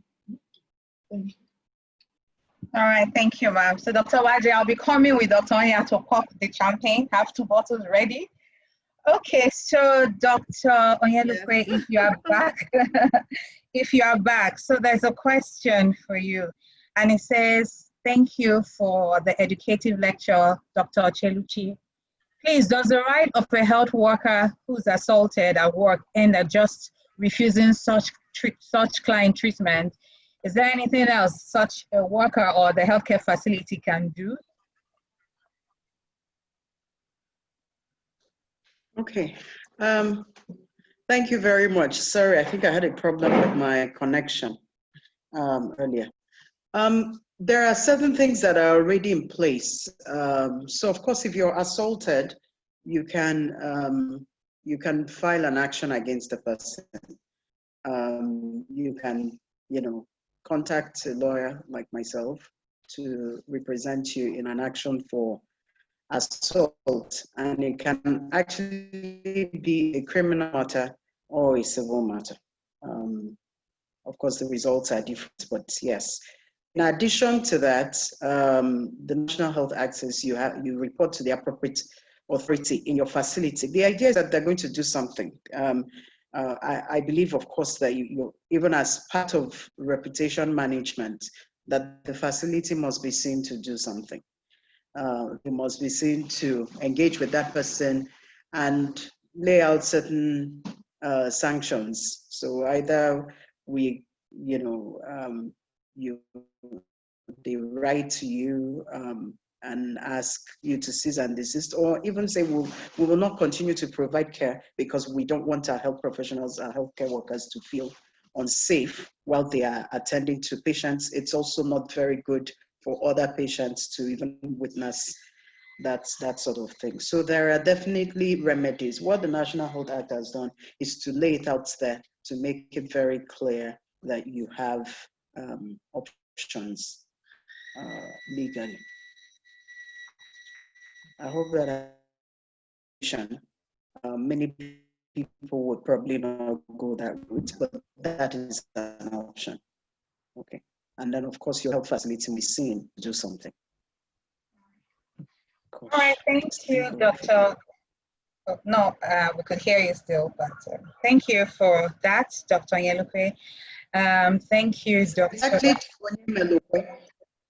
Thank you. All right, thank you, ma'am. So Dr. Owaje, I'll be coming with Dr. Onya to pop the champagne, have 2 bottles ready. Okay, so Dr. Onyelukwe, yes. If you are back, if you are back, so there's a question for you, and it says, Thank you for the educative lecture, Dr. Cheluchi. Please, does the right of a health worker who's assaulted at work end at just refusing such client treatment? Is there anything else such a worker or the healthcare facility can do? Okay. Thank you very much. Sorry, I think I had a problem with my connection earlier. There are certain things that are already in place. So of course, if you're assaulted, you can file an action against the person. You can, contact a lawyer like myself to represent you in an action for assault, and it can actually be a criminal matter or a civil matter. Of course, the results are different, but yes. In addition to that, the National Health Access, you report to the appropriate authority in your facility. The idea is that they're going to do something. I believe, of course, that you even as part of reputation management, that the facility must be seen to do something. They must be seen to engage with that person and lay out certain sanctions. So either they write to you and ask you to cease and desist, or even say we will not continue to provide care because we don't want our health professionals, our healthcare workers to feel unsafe while they are attending to patients. It's also not very good for other patients to even witness that sort of thing. So there are definitely remedies. What the National Health Act has done is to lay it out there to make it very clear that you have options legally. I hope that many people would probably not go that route, but that is an option. Okay. And then, of course, your health facility will be seen to do something. All right, thank you, Dr. Oh, no, we could hear you still, but thank you for that, Dr. Nyelukwe. Thank you, Dr.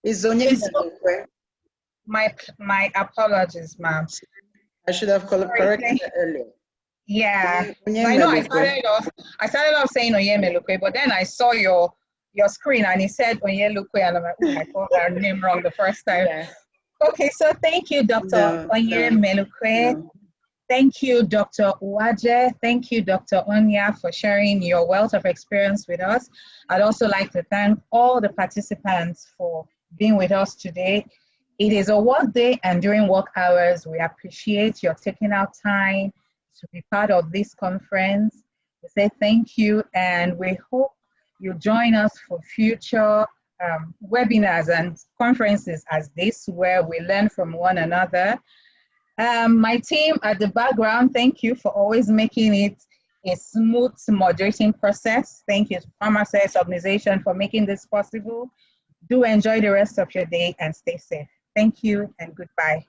It's Onyelukwe. My apologies, ma'am. I should have corrected it earlier. Yeah, I know I started off saying Onyemelukwe, but then I saw your screen and it said Onyelukwe, and I'm like, oh, I called her name wrong the first time. Yeah. Okay, so thank you, Dr. Onyemelukwe. No. Thank you, Dr. Uwaje. Thank you, Dr. Onya, for sharing your wealth of experience with us. I'd also like to thank all the participants for being with us today. It is a work day, and during work hours, we appreciate your taking out time to be part of this conference. We say thank you, and we hope you join us for future webinars and conferences as this, where we learn from one another. My team at the background, thank you for always making it a smooth moderating process. Thank you to Farm Access Organization for making this possible. Do enjoy the rest of your day and stay safe. Thank you and goodbye.